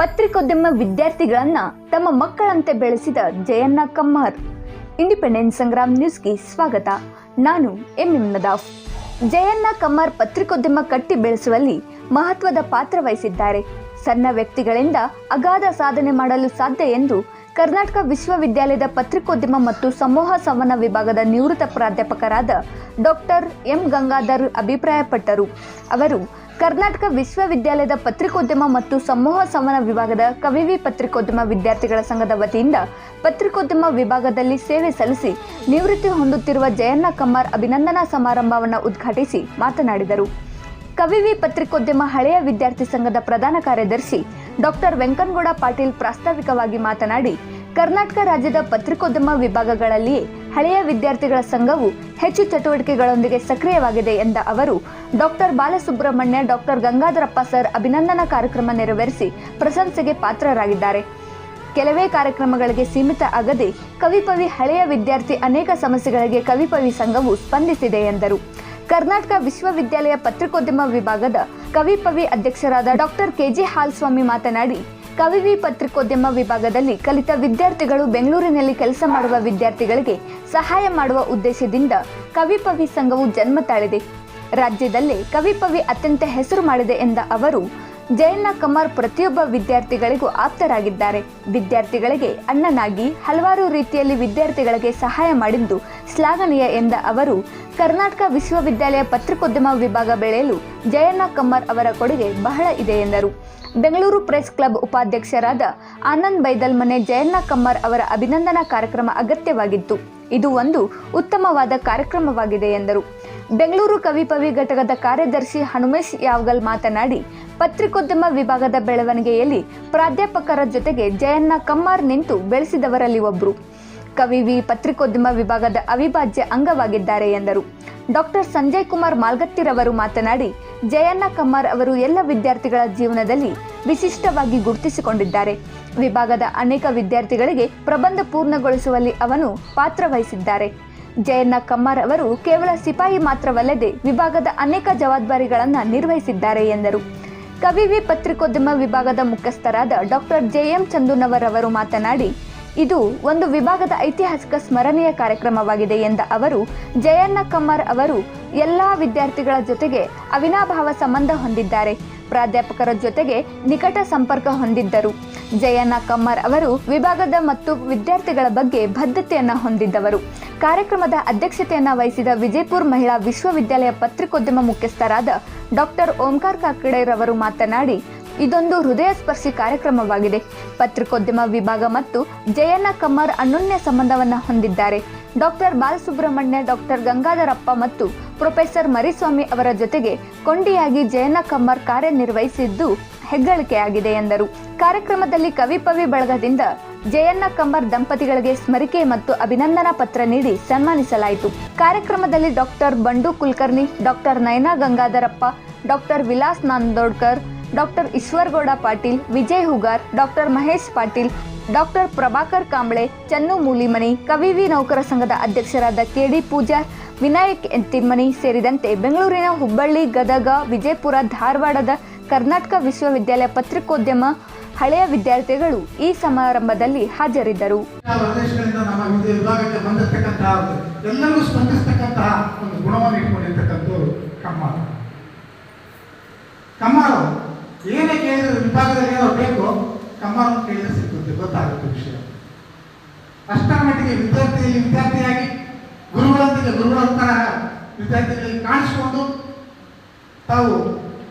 ಪತ್ರಿಕೋದ್ಯಮ ವಿದ್ಯಾರ್ಥಿಗಳನ್ನ ತಮ್ಮ ಮಕ್ಕಳಂತೆ ಬೆಳೆಸಿದ ಜಯಣ್ಣ ಕಮ್ಮಾರ್. ಇಂಡಿಪೆಂಡೆನ್ಸ್ ಸಂಗ್ರಾಮ್ ನ್ಯೂಸ್ಗೆ ಸ್ವಾಗತ. ನಾನು ಎಂ ನದಾಫ್. ಜಯಣ್ಣ ಕಮ್ಮಾರ್ ಪತ್ರಿಕೋದ್ಯಮ ಕಟ್ಟಿ ಬೆಳೆಸುವಲ್ಲಿ ಮಹತ್ವದ ಪಾತ್ರ ವಹಿಸಿದ್ದಾರೆ. ಸಣ್ಣ ವ್ಯಕ್ತಿಗಳಿಂದ ಅಗಾಧ ಸಾಧನೆ ಮಾಡಲು ಸಾಧ್ಯ ಎಂದು ಕರ್ನಾಟಕ ವಿಶ್ವವಿದ್ಯಾಲಯದ ಪತ್ರಿಕೋದ್ಯಮ ಮತ್ತು ಸಮೂಹ ಸಂವಹನ ವಿಭಾಗದ ನಿವೃತ್ತ ಪ್ರಾಧ್ಯಾಪಕರಾದ ಡಾಕ್ಟರ್ ಎಂ ಗಂಗಾಧರ್ ಅಭಿಪ್ರಾಯಪಟ್ಟರು. ಅವರು ಕರ್ನಾಟಕ ವಿಶ್ವವಿದ್ಯಾಲಯದ ಪತ್ರಿಕೋದ್ಯಮ ಮತ್ತು ಸಮೂಹ ಸಂವಹನ ವಿಭಾಗದ ಕವಿವಿ ಪತ್ರಿಕೋದ್ಯಮ ವಿದ್ಯಾರ್ಥಿಗಳ ಸಂಘದ ವತಿಯಿಂದ ಪತ್ರಿಕೋದ್ಯಮ ವಿಭಾಗದಲ್ಲಿ ಸೇವೆ ಸಲ್ಲಿಸಿ ನಿವೃತ್ತಿ ಹೊಂದುತ್ತಿರುವ ಜಯಣ್ಣ ಕಮ್ಮಾರ್ ಅಭಿನಂದನಾ ಸಮಾರಂಭವನ್ನು ಉದ್ಘಾಟಿಸಿ ಮಾತನಾಡಿದರು. ಕವಿವಿ ಪತ್ರಿಕೋದ್ಯಮ ಹಳೆಯ ವಿದ್ಯಾರ್ಥಿ ಸಂಘದ ಪ್ರಧಾನ ಕಾರ್ಯದರ್ಶಿ ಡಾಕ್ಟರ್ ವೆಂಕನಗೌಡ ಪಾಟೀಲ್ ಪ್ರಾಸ್ತಾವಿಕವಾಗಿ ಮಾತನಾಡಿ, ಕರ್ನಾಟಕ ರಾಜ್ಯದ ಪತ್ರಿಕೋದ್ಯಮ ವಿಭಾಗಗಳಲ್ಲಿಯೇ ಹಳೆಯ ವಿದ್ಯಾರ್ಥಿಗಳ ಸಂಘವು ಹೆಚ್ಚು ಚಟುವಟಿಕೆಗಳೊಂದಿಗೆ ಸಕ್ರಿಯವಾಗಿದೆ ಎಂದ ಅವರು, doctor Balasubramanya, doctor Gangadharappa sir ಅಭಿನಂದನಾ ಕಾರ್ಯಕ್ರಮ ನೆರವೇರಿಸಿ ಪ್ರಶಂಸೆಗೆ ಪಾತ್ರರಾಗಿದ್ದಾರೆ. ಕೆಲವೇ ಕಾರ್ಯಕ್ರಮಗಳಿಗೆ ಸೀಮಿತ ಆಗದೆ ಕವಿಪವಿ ಹಳೆಯ ವಿದ್ಯಾರ್ಥಿ ಅನೇಕ ಸಮಸ್ಯೆಗಳಿಗೆ ಕವಿಪವಿ ಸಂಘವು ಸ್ಪಂದಿಸಿದೆ ಎಂದರು. ಕರ್ನಾಟಕ ವಿಶ್ವವಿದ್ಯಾಲಯ ಪತ್ರಿಕೋದ್ಯಮ ವಿಭಾಗದ ಕವಿಪವಿ ಅಧ್ಯಕ್ಷರಾದ ಡಾಕ್ಟರ್ ಕೆಜೆ ಹಾಲ್ಸ್ವಾಮಿ ಮಾತನಾಡಿ, ಕವಿವಿ ಪತ್ರಿಕೋದ್ಯಮ ವಿಭಾಗದಲ್ಲಿ ಕಲಿತ ವಿದ್ಯಾರ್ಥಿಗಳು ಬೆಂಗಳೂರಿನಲ್ಲಿ ಕೆಲಸ ಮಾಡುವ ವಿದ್ಯಾರ್ಥಿಗಳಿಗೆ ಸಹಾಯ ಮಾಡುವ ಉದ್ದೇಶದಿಂದ ಕವಿಪವಿ ಸಂಘವು ಜನ್ಮ ತಾಳಿದೆ. ರಾಜ್ಯದಲ್ಲೇ ಕವಿಪವಿ ಅತ್ಯಂತ ಹೆಸರು ಮಾಡಿದೆ ಎಂದ ಅವರು, ಜಯಣ್ಣ ಕಮ್ಮಾರ್ ಪ್ರತಿಯೊಬ್ಬ ವಿದ್ಯಾರ್ಥಿಗಳಿಗೂ ಆಪ್ತರಾಗಿದ್ದಾರೆ. ವಿದ್ಯಾರ್ಥಿಗಳಿಗೆ ಅಣ್ಣನಾಗಿ ಹಲವಾರು ರೀತಿಯಲ್ಲಿ ವಿದ್ಯಾರ್ಥಿಗಳಿಗೆ ಸಹಾಯ ಮಾಡಿದ್ದು ಶ್ಲಾಘನೀಯ ಎಂದ ಅವರು, ಕರ್ನಾಟಕ ವಿಶ್ವವಿದ್ಯಾಲಯ ಪತ್ರಿಕೋದ್ಯಮ ವಿಭಾಗ ಬೆಳೆಯಲು ಜಯಣ್ಣ ಕಮ್ಮಾರ್ ಅವರ ಕೊಡುಗೆ ಬಹಳ ಇದೆ ಎಂದರು. ಬೆಂಗಳೂರು ಪ್ರೆಸ್ ಕ್ಲಬ್ ಉಪಾಧ್ಯಕ್ಷರಾದ ಆನಂದ್ ಬೈದಲ್ಮನೆ, ಜಯಣ್ಣ ಕಮ್ಮಾರ್ ಅವರ ಅಭಿನಂದನಾ ಕಾರ್ಯಕ್ರಮ ಅಗತ್ಯವಾಗಿತ್ತು. ಇದು ಒಂದು ಉತ್ತಮವಾದ ಕಾರ್ಯಕ್ರಮವಾಗಿದೆ ಎಂದರು. ಬೆಂಗಳೂರು ಕವಿಪವಿ ಘಟಕದ ಕಾರ್ಯದರ್ಶಿ ಹನುಮೇಶ್ ಯಾವಗಲ್ ಮಾತನಾಡಿ, ಪತ್ರಿಕೋದ್ಯಮ ವಿಭಾಗದ ಬೆಳವಣಿಗೆಯಲ್ಲಿ ಪ್ರಾಧ್ಯಾಪಕರ ಜೊತೆಗೆ ಜಯಣ್ಣ ಕಮ್ಮಾರ್ ನಿಂತು ಬೆಳೆಸಿದವರಲ್ಲಿ ಒಬ್ಬರು. ಕವಿವಿ ಪತ್ರಿಕೋದ್ಯಮ ವಿಭಾಗದ ಅವಿಭಾಜ್ಯ ಅಂಗವಾಗಿದ್ದಾರೆ ಎಂದರು. ಡಾಕ್ಟರ್ ಸಂಜಯ್ ಕುಮಾರ್ ಮಾಲ್ಗತ್ತಿರವರು ಮಾತನಾಡಿ, ಜಯಣ್ಣ ಕಮ್ಮಾರ್ ಅವರು ಎಲ್ಲ ವಿದ್ಯಾರ್ಥಿಗಳ ಜೀವನದಲ್ಲಿ ವಿಶಿಷ್ಟವಾಗಿ ಗುರುತಿಸಿಕೊಂಡಿದ್ದಾರೆ. ವಿಭಾಗದ ಅನೇಕ ವಿದ್ಯಾರ್ಥಿಗಳಿಗೆ ಪ್ರಬಂಧ ಪೂರ್ಣಗೊಳಿಸುವಲ್ಲಿ ಅವನು ಪಾತ್ರ ವಹಿಸಿದ್ದಾರೆ. ಜಯಣ್ಣ ಕಮ್ಮಾರ್ ಅವರು ಕೇವಲ ಸಿಪಾಯಿ ಮಾತ್ರವಲ್ಲದೆ ವಿಭಾಗದ ಅನೇಕ ಜವಾಬ್ದಾರಿಗಳನ್ನು ನಿರ್ವಹಿಸಿದ್ದಾರೆ ಎಂದರು. ಕವಿವಿ ಪತ್ರಿಕೋದ್ಯಮ ವಿಭಾಗದ ಮುಖ್ಯಸ್ಥರಾದ ಡಾಕ್ಟರ್ ಜೆ.ಎಂ. ಚಂದುನವರ್ ಅವರು ಮಾತನಾಡಿ, ಇದು ಒಂದು ವಿಭಾಗದ ಐತಿಹಾಸಿಕ ಸ್ಮರಣೀಯ ಕಾರ್ಯಕ್ರಮವಾಗಿದೆ ಎಂದ ಅವರು, ಜಯಣ್ಣ ಕಮ್ಮಾರ್ ಅವರು ಎಲ್ಲ ವಿದ್ಯಾರ್ಥಿಗಳ ಜೊತೆಗೆ ಅವಿನಾಭಾವ ಸಂಬಂಧ ಹೊಂದಿದ್ದಾರೆ. ಪ್ರಾಧ್ಯಾಪಕರ ಜೊತೆಗೆ ನಿಕಟ ಸಂಪರ್ಕ ಹೊಂದಿದ್ದರು. ಜಯಣ್ಣ ಕಮ್ಮಾರ್ ಅವರು ವಿಭಾಗದ ಮತ್ತು ವಿದ್ಯಾರ್ಥಿಗಳ ಬಗ್ಗೆ ಬದ್ಧತೆಯನ್ನು ಹೊಂದಿದ್ದವರು. ಕಾರ್ಯಕ್ರಮದ ಅಧ್ಯಕ್ಷತೆಯನ್ನು ವಹಿಸಿದ ವಿಜಯಪುರ ಮಹಿಳಾ ವಿಶ್ವವಿದ್ಯಾಲಯ ಪತ್ರಿಕೋದ್ಯಮ ಮುಖ್ಯಸ್ಥರಾದ ಡಾಕ್ಟರ್ ಓಂಕಾರ್ ಕಾಕಡೆರವರು ಮಾತನಾಡಿ, ಇದೊಂದು ಹೃದಯ ಸ್ಪರ್ಶಿ ಕಾರ್ಯಕ್ರಮವಾಗಿದೆ. ಪತ್ರಿಕೋದ್ಯಮ ವಿಭಾಗ ಮತ್ತು ಜಯಣ್ಣ ಕಮ್ಮಾರ್ ಅನನ್ಯ ಸಂಬಂಧವನ್ನು ಹೊಂದಿದ್ದಾರೆ. ಡಾಕ್ಟರ್ ಬಾಲಸುಬ್ರಹ್ಮಣ್ಯ, ಡಾಕ್ಟರ್ ಗಂಗಾಧರಪ್ಪ ಮತ್ತು ಪ್ರೊಫೆಸರ್ ಮರಿಸ್ವಾಮಿ ಅವರ ಜೊತೆಗೆ ಕೊಂಡಿಯಾಗಿ ಜಯಣ್ಣ ಕಮ್ಮಾರ್ ಕಾರ್ಯನಿರ್ವಹಿಸಿದ್ದು ಹೆಗ್ಗಳಿಕೆಯಾಗಿದೆ ಎಂದರು. ಕಾರ್ಯಕ್ರಮದಲ್ಲಿ ಕವಿಪವಿ ಬಳಗದಿಂದ ಜಯಣ್ಣ ಕಮ್ಮಾರ್ ದಂಪತಿಗಳಿಗೆ ಸ್ಮರಿಕೆ ಮತ್ತು ಅಭಿನಂದನಾ ಪತ್ರ ನೀಡಿ ಸನ್ಮಾನಿಸಲಾಯಿತು. ಕಾರ್ಯಕ್ರಮದಲ್ಲಿ doctor Bandu Kulkarni, doctor Nayana Gangadharappa, doctor Vilas Nandodkar, doctor Eshwaragouda Patil, Vijay Hugar, doctor Mahesh Patil, doctor Prabhakar Kamble, Channu Mulimani, ಕವಿವಿ ನೌಕರ ಸಂಘದ ಅಧ್ಯಕ್ಷರಾದ ಕೆ.ಡಿ. ಪೂಜಾರ್, ವಿನಾಯಕ್ ತಿಮ್ಮನಿ ಸೇರಿದಂತೆ ಬೆಂಗಳೂರಿನ, ಹುಬ್ಬಳ್ಳಿ, ಗದಗ, ವಿಜಯಪುರ, ಧಾರವಾಡದ ಕರ್ನಾಟಕ ವಿಶ್ವವಿದ್ಯಾಲಯ ಪತ್ರಿಕೋದ್ಯಮ ಹಳೆಯ ವಿದ್ಯಾರ್ಥಿಗಳು ಈ ಸಮಾರಂಭದಲ್ಲಿ ಹಾಜರಿದ್ದರು. ಎಲ್ಲರಿಗೂ ಸ್ಪಂದಿಸತಕ್ಕಂತಹ ಒಂದು ಗುಣವನ್ನು ಇಟ್ಕೊಂಡಿರ್ತಕ್ಕಂಥವ್ರು ಕಮ್ಮಾರ್. ಏನೇ ಕೇಳಿದ್ರೆ ವಿಭಾಗದಲ್ಲಿ ಏನೋ ಬೇಕು, ಕಮ್ಮಾರ್ ಕೇಳಿದ್ರೆ ಸಿಗುತ್ತೆ, ಗೊತ್ತಾಗುತ್ತೆ ವಿಷಯ. ಅಷ್ಟರ ಮಟ್ಟಿಗೆ ವಿದ್ಯಾರ್ಥಿಯಾಗಿ ಗುರುಗಳೊಂದಿಗೆ ಗುರುಗಳಂತಹ ವಿದ್ಯಾರ್ಥಿಗಳಿಗೆ ಕಾಣಿಸಿಕೊಂಡು ತಾವು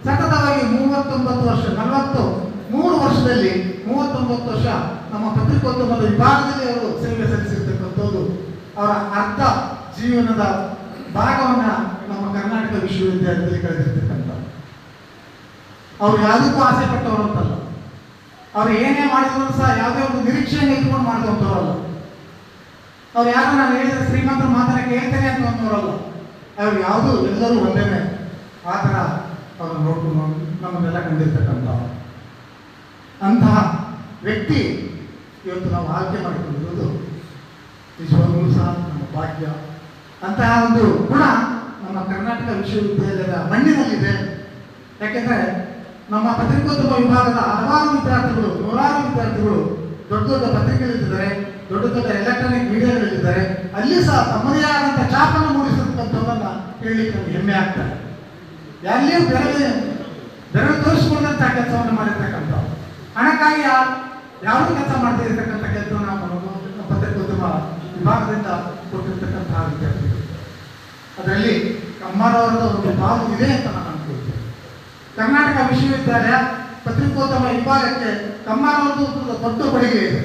ಸತತವಾಗಿ 39 ವರ್ಷ, 43 ವರ್ಷದಲ್ಲಿ 39 ವರ್ಷ ನಮ್ಮ ಪತ್ರಿಕೋದ್ಯಮದ ವಿಭಾಗದಲ್ಲಿ ಅವರು ಸೇವೆ ಸಲ್ಲಿಸಿರ್ತಕ್ಕಂಥದ್ದು ಅವರ ಅರ್ಧ ಜೀವನದ ಭಾಗವನ್ನ ನಮ್ಮ ಕರ್ನಾಟಕ ವಿಶ್ವವಿದ್ಯಾಲಯದಲ್ಲಿ ಕಳೆದಿರ್ತಕ್ಕಂಥ. ಅವ್ರು ಯಾವುದಕ್ಕೂ ಆಸೆ ಪಟ್ಟವರು ಅಂತಲ್ಲ, ಅವ್ರು ಏನೇ ಮಾಡಿದ್ರು ಸಹ ಯಾವುದೇ ಒಂದು ನಿರೀಕ್ಷೆಯನ್ನು ಇಟ್ಕೊಂಡು ಮಾಡಿದಂಥವ್ರಲ್ಲ. ಅವ್ರು ಯಾರು ನಾನು ಹೇಳಿದ್ರೆ ಶ್ರೀಮಂತರ ಮಾತನ್ನ ಕೇಳ್ತೇನೆ ಅಂತ ಅಂದವರಲ್ಲ. ಅವ್ರು ಯಾವುದು ಎಲ್ಲರೂ ಒಂದೇನೆ ಆ ಥರ ಅವ್ರು ನೋಡ್ಕೊಂಡು ನಮ್ಮನ್ನೆಲ್ಲ ಕಂಡಿರ್ತಕ್ಕಂಥ ಅಂತಹ ವ್ಯಕ್ತಿ ಇವತ್ತು ನಾವು ಆಯ್ಕೆ ಮಾಡಿಕೊಂಡಿರೋದು ನಿಜವಾಗ್ಲೂ ಸಹ ನಮ್ಮ ಭಾಗ್ಯ. ಅಂತಹ ಒಂದು ಗುಣ ನಮ್ಮ ಕರ್ನಾಟಕ ವಿಶ್ವವಿದ್ಯಾಲಯದ ಮಣ್ಣಿನಲ್ಲಿದೆ. ಯಾಕೆಂದರೆ ನಮ್ಮ ಪತ್ರಿಕೋದ್ಯಮ ವಿಭಾಗದ ಹಲವಾರು ವಿದ್ಯಾರ್ಥಿಗಳು, ನೂರಾರು ವಿದ್ಯಾರ್ಥಿಗಳು ದೊಡ್ಡ ದೊಡ್ಡ ಪತ್ರಿಕೆಗಳಿದ್ದಾರೆ, ದೊಡ್ಡ ದೊಡ್ಡ ಎಲೆಕ್ಟ್ರಾನಿಕ್ ಮೀಡಿಯಾಗಳಿದ್ದಾರೆ. ಅಲ್ಲಿ ಸಹ ತಮ್ಮದೇ ಆದಂಥ ಛಾಪನ್ನು ಮೂಡಿಸಿರ್ತಕ್ಕಂಥದ್ದನ್ನ ಹೇಳಲಿಕ್ಕೆ ನಮ್ಗೆ ಹೆಮ್ಮೆ ಆಗ್ತದೆ. ಎಲ್ಲಿಯೂ ಬೆರಳು ತೋರಿಸ್ಕೊಂಡಂಥ ಕೆಲಸವನ್ನು ಮಾಡಿರ್ತಕ್ಕಂಥ, ಹಣಕ್ಕಾಗಿ ಯಾವುದೂ ಕೆಲಸ ಮಾಡದೇ ಇರತಕ್ಕಂಥ ಕೆಲಸವನ್ನು ನಾವು ಪತ್ರಿಕೋದ್ಯಮ ವಿಭಾಗದಿಂದ ಕೊಟ್ಟಿರ್ತಕ್ಕಂತಹ ವಿದ್ಯಾರ್ಥಿಗಳು. ಅದರಲ್ಲಿ ಕಮ್ಮಾರವರದ ಒಂದು ಪಾಲು ಇದೆ ಅಂತ ನಾನು ಅನ್ಕೊಳ್ತೇನೆ. ಕರ್ನಾಟಕ ವಿಶ್ವವಿದ್ಯಾಲಯ ಪತ್ರಿಕೋದ್ಯಮ ವಿಭಾಗಕ್ಕೆ ಕಮ್ಮಾರವರದ್ದು ದೊಡ್ಡ ಕೊಡುಗೆ ಇದೆ.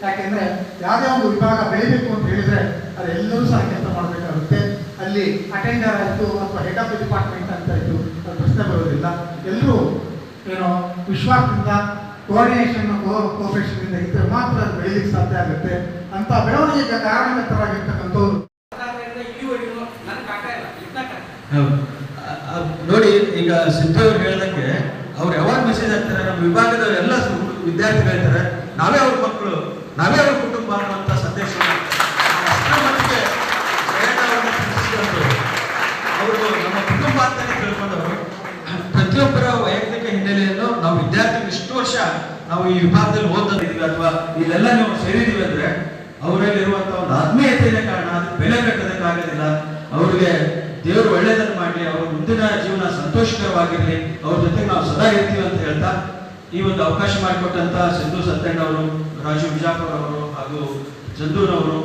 ಯಾಕೆಂದ್ರೆ ಯಾವುದೇ ಒಂದು ವಿಭಾಗ ಬೆಳಿಬೇಕು ಅಂತ ಹೇಳಿದ್ರೆ ಅದೆಲ್ಲರೂ ಸಹ ಕೆಲಸ ಮಾಡಬೇಕಾಗುತ್ತೆ. ಅಲ್ಲಿ ಅಟೆಂಡರ್ ಆಯಿತು ಅಥವಾ ಹೆಡ್ ಆಫ್ ದ ಡಿಪಾರ್ಟ್ಮೆಂಟ್ ಅಂತ ಆಯಿತು, ಅದು ಪ್ರಶ್ನೆ ಬರೋದಿಲ್ಲ. ಎಲ್ಲರೂ ಏನೋ ವಿಶ್ವಾಸದಿಂದ, ಕೋಆರ್ಡಿನೇಷನ್, ಕೋಆಪರೇಷನ್ ಇದ್ದರೆ ಮಾತ್ರ ಅದು ಬೆಳೀಲಿಕ್ಕೆ ಸಾಧ್ಯ ಆಗುತ್ತೆ. ಅಂತ ಬೆಳವಣಿಗೆಗೆ ಕಾರಣಕರ್ತರಾಗಿರ್ತಕ್ಕಂಥವ್ರು ನೋಡಿ. ಈಗ ಸಿದ್ದು ಅವ್ರು ಹೇಳಿದಂಗೆ ಅವ್ರು ಯಾವಾಗ ಮೆಸೇಜ್ ಹಾಕ್ತಾರೆ, ನಮ್ಮ ವಿಭಾಗದ ಎಲ್ಲ ವಿದ್ಯಾರ್ಥಿಗಳಿರ್ತಾರೆ, ನಾವೇ ಅವ್ರ ಮಕ್ಕಳು, ನಾವೇ ಅವ್ರ ಕುಟುಂಬ ಅನ್ನುವಂಥ ಸಂದೇಶವನ್ನು ಅವರು ನಮ್ಮ ಕುಟುಂಬ ಅಂತಾನೆ ತಿಳ್ಕೊಂಡವರು. ಪ್ರತಿಯೊಬ್ಬರ ವೈಯಕ್ತಿಕ ಹಿನ್ನೆಲೆಯನ್ನು ನಾವು ವಿದ್ಯಾರ್ಥಿಗಳು ಇಷ್ಟು ವರ್ಷ ನಾವು ಈ ವಿಭಾಗದಲ್ಲಿ ಓದಿದ್ದೀವಿ ಅಥವಾ ಇಲ್ಲೆಲ್ಲ ನೀವು ಸೇರಿದ್ದೀವಿ ಅಂದ್ರೆ ಅವರಲ್ಲಿರುವಂತಹ ಒಂದು ಆತ್ಮೀಯತೆಯ ಕಾರಣ. ಅದಕ್ಕೆ ಬೆಲೆ ಕಟ್ಟೋದಕ್ಕಾಗೋದಿಲ್ಲ. ಅವ್ರಿಗೆ ದೇವರು ಒಳ್ಳೆಯದನ್ನು ಮಾಡಲಿ, ಅವ್ರ ಮುಂದಿನ ಜೀವನ ಸಂತೋಷಕರವಾಗಿರಲಿ, ಅವ್ರ ಜೊತೆಗೆ ನಾವು ಸದಾ ಇರ್ತೀವಿ ಅಂತ ಹೇಳ್ತಾ ಈ ಒಂದು ಅವಕಾಶ ಮಾಡಿಕೊಟ್ಟಂತ ಸಿದ್ದು ಸತ್ಯಣ್ಣ ಅವರು, ರಾಜು ವಿಜಾಪುರ್ ಅವರು ಹಾಗೂ ಚಂದೂರವರು,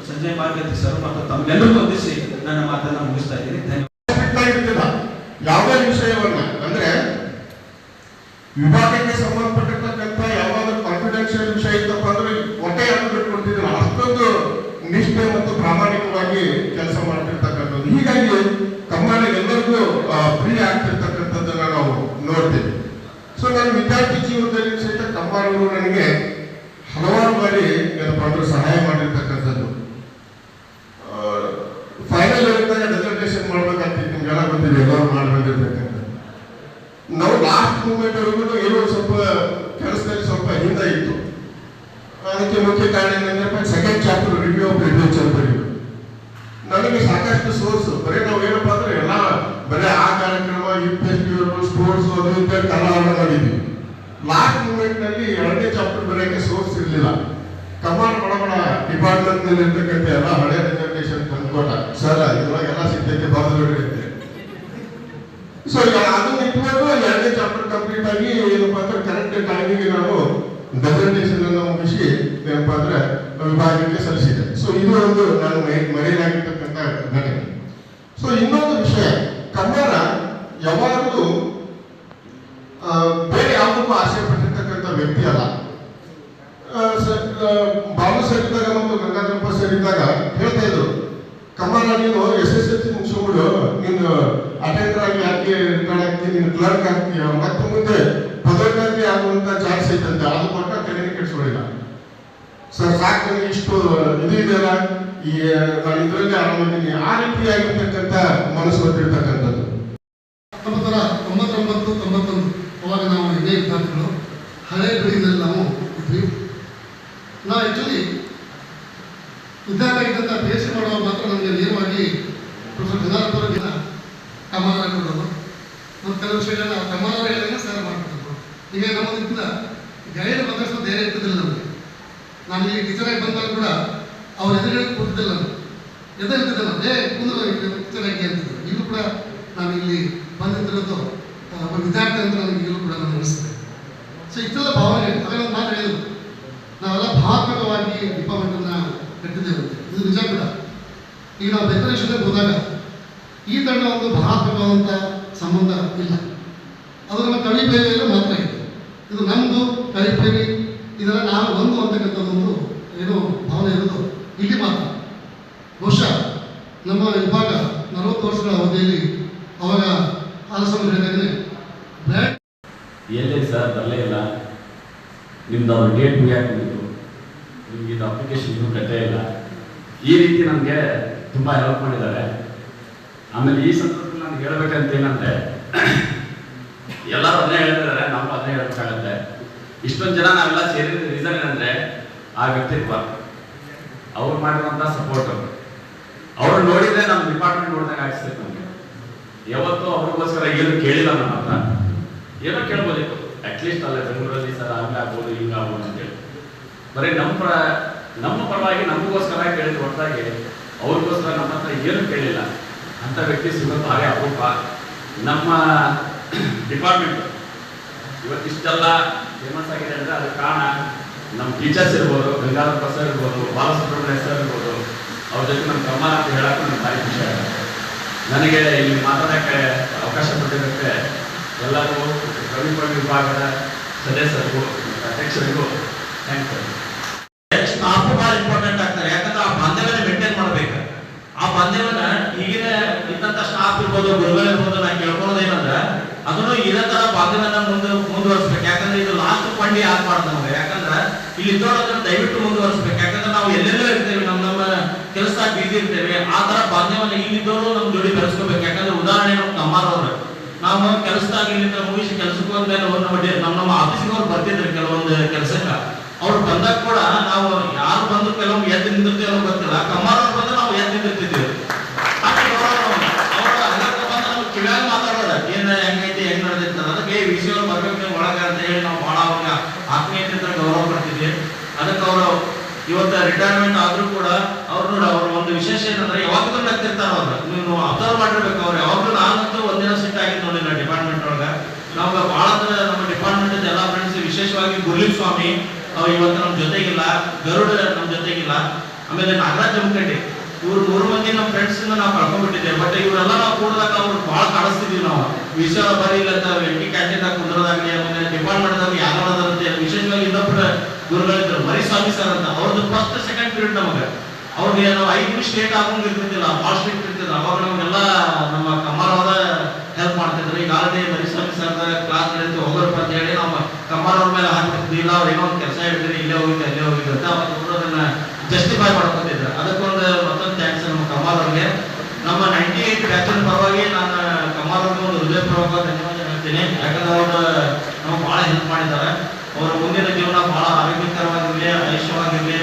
ಸಂಜಯ್ ಮಾರ್ಗತಿ ಸರ್ ಮತ್ತು ತಮ್ಗೆಲ್ಲರಿಗೂ ಹೊಂದಿಸಿ ನನ್ನ ಮಾತನ್ನ ಮುಗಿಸ್ತಾ ಇದ್ದೀನಿ. ಧನ್ಯವಾದ. ಯಾವುದೇ ವಿಷಯವನ್ನ ಅಂದ್ರೆ ವಿಭಾಗಕ್ಕೆ ಸಂಬಂಧಪಟ್ಟಿರ್ತಕ್ಕಂಥ ಯಾವಾದ್ರೂ ಕಾನ್ಫಿಡೆನ್ಷಿಯಲ್ ವಿಷಯ ಇತ್ತಪ್ಪ ಅಂದ್ರೆ ಹೊಟ್ಟೆ ಬಿಟ್ಕೊಡ್ತಿದ್ರು. ಅಷ್ಟೊಂದು ನಿಷ್ಠೆ ಮತ್ತು ಪ್ರಾಮಾಣಿಕವಾಗಿ ಕೆಲಸ ಮಾಡ್ತಿರ್ತಕ್ಕಂಥದ್ದು. ಹೀಗಾಗಿ ಕಮ್ಮಾರ ಎಲ್ಲರಿಗೂ ಪ್ರಿಯ ಆಗ್ತಿರ್ತಕ್ಕಂಥದ್ದನ್ನ ನಾವು ನೋಡ್ತೇವೆ. ಸೊ ನನ್ನ ವಿದ್ಯಾರ್ಥಿ ಜೀವನದಲ್ಲಿ ಸಹಿತ ಕಮ್ಮಾರವರು ನನಗೆ ಹಲವಾರು ಬಾರಿ ಏನಪ್ಪ ಅಂದ್ರೆ ಸಹಾಯ ಮಾಡಿರ್ತಕ್ಕಂಥದ್ದು. ಫೈನಲ್ ಇದ್ದಾಗ ಡೆಸರ್ಟೇಷನ್ ಮಾಡ್ಬೇಕಾಗ್ತಿತ್ತು, ನಿಮ್ಗೆಲ್ಲ ಗೊತ್ತಿದೆ, ಎಲ್ಲರೂ ಮಾಡಿ ಬಂದಿರ್ತಕ್ಕಂಥದ್ದು. ನಾವು ಲಾಸ್ಟ್ ಮೂಮೆಂಟ್ ವರೆಗೂ ಏನೋ ಸ್ವಲ್ಪ ಕೆಲಸದಲ್ಲಿ ಸ್ವಲ್ಪ ಹಿಂದೆ ಇತ್ತು. ಅದಕ್ಕೆ ಮುಖ್ಯ ಕಾರಣ ಏನಂದ್ರೆ second chapter review of literature ಬರೀದು. ನನಗೆ ಸಾಕಷ್ಟು ಸೋರ್ಸ್ ಬರೀ ನಾವು ಏನಪ್ಪ ಅಂದ್ರೆ ಎಲ್ಲ ಬರೀ ಆ ಕಾರ್ಯಕ್ರಮ, ಫೆಸ್ಟಿವಲ್, ಸ್ಪೋರ್ಟ್ಸ್, ಅದು ಇಂತ ಕನ್ನಡ ಮಾಡಿದ್ವಿ. ಲಾಸ್ಟ್ ಮೂಮೆಂಟ್ ನಲ್ಲಿ 2ನೇ ಚಾಪ್ಟರ್ ಬರೆಯಕ್ಕೆ ಸೋರ್ಸ್ ಇರಲಿಲ್ಲ. ಕಮಾಂಡ್ ಬಡ ಡಿಪಾರ್ಟ್ಮೆಂಟ್ ನಲ್ಲಿ ಇರ್ತಕ್ಕಂಥ ಎಲ್ಲ ಹಳೆ ರಿಸರ್ವೇಶನ್ ತಂದ್ಕೊಟ್ಟ, ಸರ್ ಇದ್ರೊಳಗೆ ಎಲ್ಲ ಸಿಗ್ತೈತೆ ಬರೆದು ಇರುತ್ತೆ. ಸೊ ಅದನ್ನ ಇಟ್ಕೊಂಡು 2ನೇ ಚಾಪ್ಟರ್ ಕಂಪ್ಲೀಟ್ ಆಗಿ ಏನಪ್ಪಾ ಅಂದ್ರೆ ಕರೆಕ್ಟ್ ಟೈಮಿಗೆ ನಾವು ಡೆಸರ್ಟೇಷನ್ ಅನ್ನು ಮುಗಿಸಿ ಏನಪ್ಪಾ ಅಂದ್ರೆ ವಿಭಾಗಕ್ಕೆ ಸಲ್ಲಿಸಿದೆ. ಸೊ ಇದು ಒಂದು ನಾನು ಮರೆಯಲಾಗಿರ್ತಕ್ಕಂಥ ಘಟನೆ. ಸೊ ಇನ್ನೊಂದು ವಿಷಯ, ಕನ್ನಡ ಯಾವಾಗಲೂ ಬೇರೆ ಯಾವುದಕ್ಕೂ ಆಸೆ ಪಟ್ಟಿರ್ತಕ್ಕಂಥ ವ್ಯಕ್ತಿ ಅಲ್ಲ. ಬಾಬು ಸರ್ ಇದ್ದಾಗ ಮತ್ತು ಗಂಗಾಧರಪ್ಪ ಸರ್ ಇದ್ದಾಗ ಹೇಳ್ತಾ ಇದ್ರು, ಕಮಲ ನೀನು SSLC ಮುಗಿಸ್ಕೊಂಡು ನೀನು ಅಟೆಂಡರ್ ಆಗಿ ಯಾಕೆ ರಿಟರ್ನ್ ಆಗ್ತೀನಿ, ನೀನು ಕ್ಲರ್ಕ್ ಆಗ್ತೀಯ, ಮತ್ತೆ ಮುಂದೆ ಪದೋನ್ನತಿ ಆಗುವಂತ ಚಾನ್ಸ್ ಐತಂತೆ. ಅದು ಕೊಟ್ಟ ತಲೆನೇ ಕೆಡಿಸ್ಕೊಳ್ಳಿಲ್ಲ. ಸರ್ ಸಾಕು ನನಗೆ ಇಷ್ಟು ಇದು ಇದೆಯಲ್ಲ, ಈ ನಾನು ಇದರಲ್ಲಿ ಆರಾಮಿದ್ದೀನಿ, ಆ ರೀತಿಯಾಗಿರ್ತಕ್ಕಂಥ ಮನಸ್ಸು ಹೊಂದಿರ್ತಕ್ಕಂಥದ್ದು. 1999 ಅವಾಗ ನಾವು ಇದೇ ವಿದ್ಯಾರ್ಥಿಗಳು ಹಳೆ ಬೆಳೆಯಲ್ಲಿ ನಾವು ಇದ್ವಿ. ನಾವು ಆ್ಯಕ್ಚುಲಿ ವಿದ್ಯಾರ್ಥಿ ಆಗಿದ್ದಂಥ PhD ಮಾಡುವಾಗ ಮಾತ್ರ ನಮಗೆ ನೇರವಾಗಿ ಪ್ರೊಫೆಸರ್ ಜನಾರ್ದನ ಕಮಾನ ಕೊಡೋದು ಮತ್ತು ಕೆಲವು ವಿಷಯಗಳನ್ನ ಕಮಾನ ಹೇಳಿದಾಗ ಸರ್ ಮಾಡ್ಕೊಡೋದು. ಈಗ ನಮ್ಮದಿದ್ದ ಗೈಡ್ ಬದಲಿಸೋ ಧೈರ್ಯ ಇರ್ತದಿಲ್ಲ ನಮಗೆ. ನಾನು ಇಲ್ಲಿ ಟೀಚರಾಗಿ ಬಂದಾಗ ಕೂಡ ಅವ್ರ ಎದುರುಗಳಿಗೆ ಕೊಟ್ಟಿದ್ದಿಲ್ಲ, ನಾನು ಎದುರಿದ್ದಿಲ್ಲ, ಕುಂದ್ರೆ ಟೀಚರಾಗಿ ಅಂತಿದ್ರು. ಈಗಲೂ ಕೂಡ ನಾನು ಇಲ್ಲಿ ಬಂದಿದ್ದಿರೋದು ಒಬ್ಬ ವಿದ್ಯಾರ್ಥಿ ಅಂತ ನನಗೆ ಈಗಲೂ ಕೂಡ ನಾನು ಅನಿಸ್ತದೆ. ಸೊ ಇಷ್ಟೆಲ್ಲ ಭಾವನೆ ಅದನ್ನು ಮಾತು ಹೇಳಿದ್ರು, ನಾವೆಲ್ಲ ಭಾವನಾತ್ಮಕವಾಗಿ ಡಿಪಾರ್ಟ್ಮೆಂಟನ್ನು ಕಟ್ಟಿದ್ದೇವೆ. ಇದು ನಿಜ ಕೂಡ. ಈಗ ನಾವು ಡೆಕೋರೇಷನ್ಗೆ ಹೋದಾಗ ಈ ತಂಡ ಒಂದು ಭಾವನಾತ್ಮಕವಾದಂಥ ಸಂಬಂಧ ಇಲ್ಲ. ಅದು ನಮ್ಮ ಕವಿ ಪ್ರೇಮಿಯಲ್ಲೂ ಮಾತ್ರ ಇದೆ. ಇದು ನಮ್ಮದು ಕವಿ ಪ್ರೇಮಿ, ಇದೆಲ್ಲ ನಾವು ಒಂದು ಅಂತಕ್ಕಂಥದ್ದೊಂದು ಏನೋ ಭಾವನೆ ಇರೋದು ಇಲ್ಲಿ ಮಾತ್ರ. ಬಹುಶಃ ನಮ್ಮ ವಿಭಾಗ 40 ವರ್ಷಗಳ ಅವಧಿಯಲ್ಲಿ ಅವಾಗ ಆಲೋಚನೆ ಹೇಳಿದಾಗಲೇ ಎಲ್ಲಿ ಸರ್ ಬರಲೇ ಇಲ್ಲ, ನಿಮ್ದು ಅವ್ರ ಡೇಟ್ ಮುಗಿಯಾಕಿತ್ತು, ನಿಮ್ಗೆ ಇದು ಅಪ್ಲಿಕೇಶನ್ ಇನ್ನೂ ಕಟ್ಟೇ ಇಲ್ಲ, ಈ ರೀತಿ ನಮಗೆ ತುಂಬ ಹೆಲ್ಪ್ ಮಾಡಿದ್ದಾರೆ. ಆಮೇಲೆ ಈ ಸಂದರ್ಭದಲ್ಲಿ ನನಗೆ ಹೇಳ್ಬೇಕಂತ ಏನಂದರೆ, ಎಲ್ಲರೂ ಅದನ್ನೇ ಹೇಳ್ತಿದ್ದಾರೆ, ನಾವು ಅದನ್ನೇ ಹೇಳ್ಬೇಕಾಗತ್ತೆ. ಇಷ್ಟೊಂದು ಜನ ನಾವೆಲ್ಲ ಸೇರಿದ ರೀಸನ್ ಏನಂದರೆ ಆ ವ್ಯಕ್ತಿತ್ವ, ಅವ್ರು ಮಾಡಿರುವಂಥ ಸಪೋರ್ಟು, ಅವ್ರು ನೋಡಿದರೆ ನಮ್ಮ ಡಿಪಾರ್ಟ್ಮೆಂಟ್ ನೋಡಿದಾಗ ಆಗಿಸ್ತೈತೆ ನಮಗೆ. ಯಾವತ್ತೂ ಅವ್ರಿಗೋಸ್ಕರ ಏನು ಕೇಳಿಲ್ಲ ನಮ್ಮ ಹತ್ರ. ಏನೋ ಕೇಳ್ಬೋದಿತ್ತು, ಅಟ್ಲೀಸ್ಟ್ ಅಲ್ಲೇ ಬೆಂಗಳೂರಲ್ಲಿ ಸರ್ ಹಂಗಾಗ್ಬೋದು ಹಿಂಗಾಗ್ಬೋದು ಅಂತೇಳಿ. ಬರೀ ನಮ್ಮ ಪರವಾಗಿ ನಮಗೋಸ್ಕರ ಕೇಳಿದ ಹೊರತಾಗಿ ಅವ್ರಿಗೋಸ್ಕರ ನಮ್ಮ ಹತ್ರ ಏನೂ ಕೇಳಿಲ್ಲ. ಅಂಥ ವ್ಯಕ್ತಿ ಸಿಗೋದು ಭಾರಿ ಅಪರೂಪ. ನಮ್ಮ ಡಿಪಾರ್ಟ್ಮೆಂಟ್ ಇವತ್ತಿಷ್ಟೆಲ್ಲ ಫೇಮಸ್ ಆಗಿದೆ ಅಂದರೆ ಅದಕ್ಕೆ ಕಾರಣ ನಮ್ಮ ಟೀಚರ್ಸ್ ಇರ್ಬೋದು, ಗಂಗಾಧರ ಪ್ರಸಾದ್ ಇರ್ಬೋದು, ಬಾಲಸುಬ್ರಹ್ಮಣ್ಯ ಸರ್ ಇರ್ಬೋದು, ಅವ್ರ ಜೊತೆ ನಮ್ಮ ಕಮ್ಮ ಅಂತ ಹೇಳೋಕ್ಕೂ ನನಗೆ ಭಾರಿ ಖುಷಿ ಆಗುತ್ತೆ. ನನಗೆ ಇಲ್ಲಿ ಮಾತಾಡೋಕ್ಕೆ ಅವಕಾಶ ಕೊಟ್ಟಿದ್ದಕ್ಕೆ ಎಲ್ಲರಿಗೂ ಕವಿಪಡಿ ವಿಭಾಗದ ಸದಸ್ಯರಿಗೂ ಅಧ್ಯಕ್ಷರಿಗೂ ಥ್ಯಾಂಕ್ಸ್. ಸ್ಟಾಫ್ ಬಹಳ ಇಂಪಾರ್ಟೆಂಟ್ ಆಗ್ತಾರೆ. ಯಾಕಂದ್ರೆ ಆ ಬಾಂಧವ್ಯನ ಮೇಂಟೈನ್ ಮಾಡ್ಬೇಕು. ಆ ಬಾಂಧವ್ಯನ ಈಗಿನ ಇದ್ದಂತ ಸ್ಟಾಫ್ ಇರ್ಬೋದು, ಗುರುಗಳು ಇರ್ಬೋದು, ನಾನು ಕೇಳ್ಕೊಳ್ಳೋದೇನಂದ್ರೆ ಅದನ್ನು ಇದೇ ತರ ಬಾಂಧವ್ಯನ ಮುಂದುವರಿಸ್ಬೇಕು. ಯಾಕಂದ್ರೆ ಇದು ಲಾಸ್ಟ್ ಫಂಡ್ ಯಾಕೆ ಮಾಡೋದು ನಮ್ಗೆ? ಯಾಕಂದ್ರೆ ಇಲ್ಲಿ ಇದ್ದೋಳಂದ್ರೆ ದಯವಿಟ್ಟು ಮುಂದುವರಿಸ್ಬೇಕು. ಯಾಕಂದ್ರೆ ನಾವು ಎಲ್ಲೆಲ್ಲೋ ಇರ್ತೇವೆ, ನಮ್ಮ ಕೆಲಸ ಬಿಸಿ ಇರ್ತೇವೆ. ಆ ತರ ಬಾಂಧವ್ಯನ ಇಲ್ಲಿದ್ದವರು ನಮ್ ಜೋಡಿ ಬೆಳೆಸ್ಕೋಬೇಕು. ಯಾಕಂದ್ರೆ ಉದಾಹರಣೆ ನಮ್ಮ ತಮ್ಮಾರವ್ರು, ನಾವು ಕೆಲಸದಾಗ ಇಲ್ಲಿಂದ ಮುಗಿಸಿ ಕೆಲಸಕ್ಕೆ ಹೋದ್ಮೇಲೆ ನಮ್ಮ ಆಫೀಸಿಗೆ ಅವ್ರು ಬರ್ತಿದ್ರು ಕೆಲವೊಂದು ಕೆಲಸಕ್ಕೆ. ಅವ್ರು ಬಂದಾಗ ಕೂಡ ನಾವು ಯಾರು ಬಂದು ಕೆಲವೊಂದು ಎದ್ದು ನಿಂದಿರ್ತೀವಿ ಅನ್ನೋ ಗೊತ್ತಿಲ್ಲ. ಕಮ್ಮಾರವ್ರು ಬಂದ್ರೆ ನಾವು ಎದ್ದು ನಿಂದಿರ್ತಿದ್ವಿ. ಅವ್ರು ಕಿವ್ಯಾಗ ಮಾತಾಡೋದ ಏನ್ ಹೆಂಗೈತಿ, ಹೆಂಗ್ ನಡೆದಿರ್ತದ, ಅದಕ್ಕೆ ಈ ವಿಷಯ ಬರ್ಬೇಕು ನೀವು ಒಳಗ ಅಂತ ಹೇಳಿ ನಾವು ಬಹಳ ಅವ್ರಿಗೆ ಆತ್ಮೀಯತೆ ಗೌರವ ಪಡ್ತಿದ್ವಿ. ಅದಕ್ಕೆ ಅವರು ಇವತ್ತು ರಿಟೈರ್ಮೆಂಟ್ ಆದ್ರೂ ಕೂಡ ಅವ್ರು ನೋಡಿ ಅವ್ರ ಒಂದು ವಿಶೇಷ ಏನಂದ್ರೆ ಯಾವಾಗಲೂ ನಗ್ತಿರ್ತಾರ. ಅವ್ರು ನೀವು ಅಬ್ಸರ್ವ್ ಮಾಡಿರ್ಬೇಕು. ಅವ್ರು ಯಾವಾಗಲೂ ನಾನಂತೂ ಒಂದಿನ ಸಿಟ್ ಆಗಿದ್ದು ನೋಡಿಲ್ಲ ಡಿಪಾರ್ಟ್ಮೆಂಟ್ ಒಳಗ. ನಾವು ಬಹಳ ನಮ್ಮ ಡಿಪಾರ್ಟ್ಮೆಂಟ್ ಎಲ್ಲ ಫ್ರೆಂಡ್ಸ್, ವಿಶೇಷವಾಗಿ ಗುರುಲಿಂಗ ಸ್ವಾಮಿ ಇವತ್ತು ನಮ್ಮ ಜೊತೆಗಿಲ್ಲ, ಗರುಡ ನಮ್ಮ ಜೊತೆಗಿಲ್ಲ, ಆಮೇಲೆ ನಾಗರಾಜ್ ಜಮಖಂಡಿ, ಇವ್ರು 3 ಮಂದಿ ನಮ್ಮ ಫ್ರೆಂಡ್ಸ್ ನಾವು ಕಳ್ಕೊಂಡ್ಬಿಟ್ಟಿದ್ದೇವೆ. ಬಟ್ ಇವರೆಲ್ಲ ನಾವು ಕೂಡದಾಗ ಅವ್ರು ಬಹಳ ಕಾಣಿಸ್ತಿದ್ವಿ. ನಾವು ವಿಷಯ ಬರೀ ಇಲ್ಲ ವೆಂಟಿ ಕ್ಯಾಂಟೀನ್ದಾಗ ಕುಂದ್ರದಾಗ್ಲಿ, ಆಮೇಲೆ ಡಿಪಾರ್ಟ್ಮೆಂಟ್ದಾಗ ಯಾರಂತೆ ವಿಶೇಷವಾಗಿ ಇನ್ನೊಬ್ಬರ ಗುರುಗಳಿದ್ರು ಮರಿಸ್ವಾಮಿ ಸರ್ ಅಂತ. ಅವ್ರದ್ದು ಫಸ್ಟ್ ಸೆಕೆಂಡ್ ಪೀರಿಯಡ್ ನಮಗೆ ಅವ್ರಿಗೆ ನಾವು 5 ನಿಮಿಷ ಲೇಟ್ ಆಗೋಂಗ್ ಇರ್ತಿದ್ದಿಲ್ಲ, ಭಾಳ ಸ್ಟ್ರಿಕ್ಟ್ ಇರ್ತಿದ್ರು. ಅವಾಗ ನಮಗೆಲ್ಲ ನಮ್ಮ ಕಮ್ಮಾರವ್ರ ಹೆಲ್ಪ್ ಮಾಡ್ತಿದ್ರು. ಈಗ ಆಲ್ರೆಡಿ ಮರಿಸ್ವಾಮಿ ಸರ್ ಕ್ಲಾಸ್ ನಡೆಯುತ್ತೆ ಹೋಗೋರಪ್ಪ ಅಂತ ಹೇಳಿ ನಾವು ಕಮ್ಮಾರವ್ರ ಮೇಲೆ ಹಾಕ್ಬಿಡ್ತಿದ್ದಿಲ್ಲ. ಅವ್ರು ಏನೋ ಒಂದು ಕೆಲಸ ಹೇಳಿದ್ರೆ ಇಲ್ಲೇ ಹೋಗಿದ್ದೆ ಅಲ್ಲೇ ಹೋಗಿದ್ದೆ ಅಂತ ಅವತ್ತು ಅದನ್ನ ಜಸ್ಟಿಫೈ ಮಾಡ್ಕೊತಿದ್ರು. ಅದಕ್ಕೊಂದು ಮತ್ತೊಂದು ಥ್ಯಾಂಕ್ಸ್ ನಮ್ಮ ಕಮ್ಮಾರವ್ರಿಗೆ. ನಮ್ಮ 98 ಬ್ಯಾಚಿನ ಪರವಾಗಿ ನಾನು ಕಮ್ಮಾರವ್ರಿಗೆ ಒಂದು ಹೃದಯಪೂರ್ವಕ ಧನ್ಯವಾದ ಹೇಳ್ತೀನಿ. ಯಾಕಂದ್ರೆ ಅವರು ನಮ್ಗೆ ಭಾಳ ಹೆಲ್ಪ್ ಮಾಡಿದ್ದಾರೆ. ಅವರ ಮುಂದಿನ ಜೀವನ ಬಹಳ ಆರೋಗ್ಯಕರವಾಗಿರಲಿ, ಆಯುಷ್ಯವಾಗಿರಲಿ,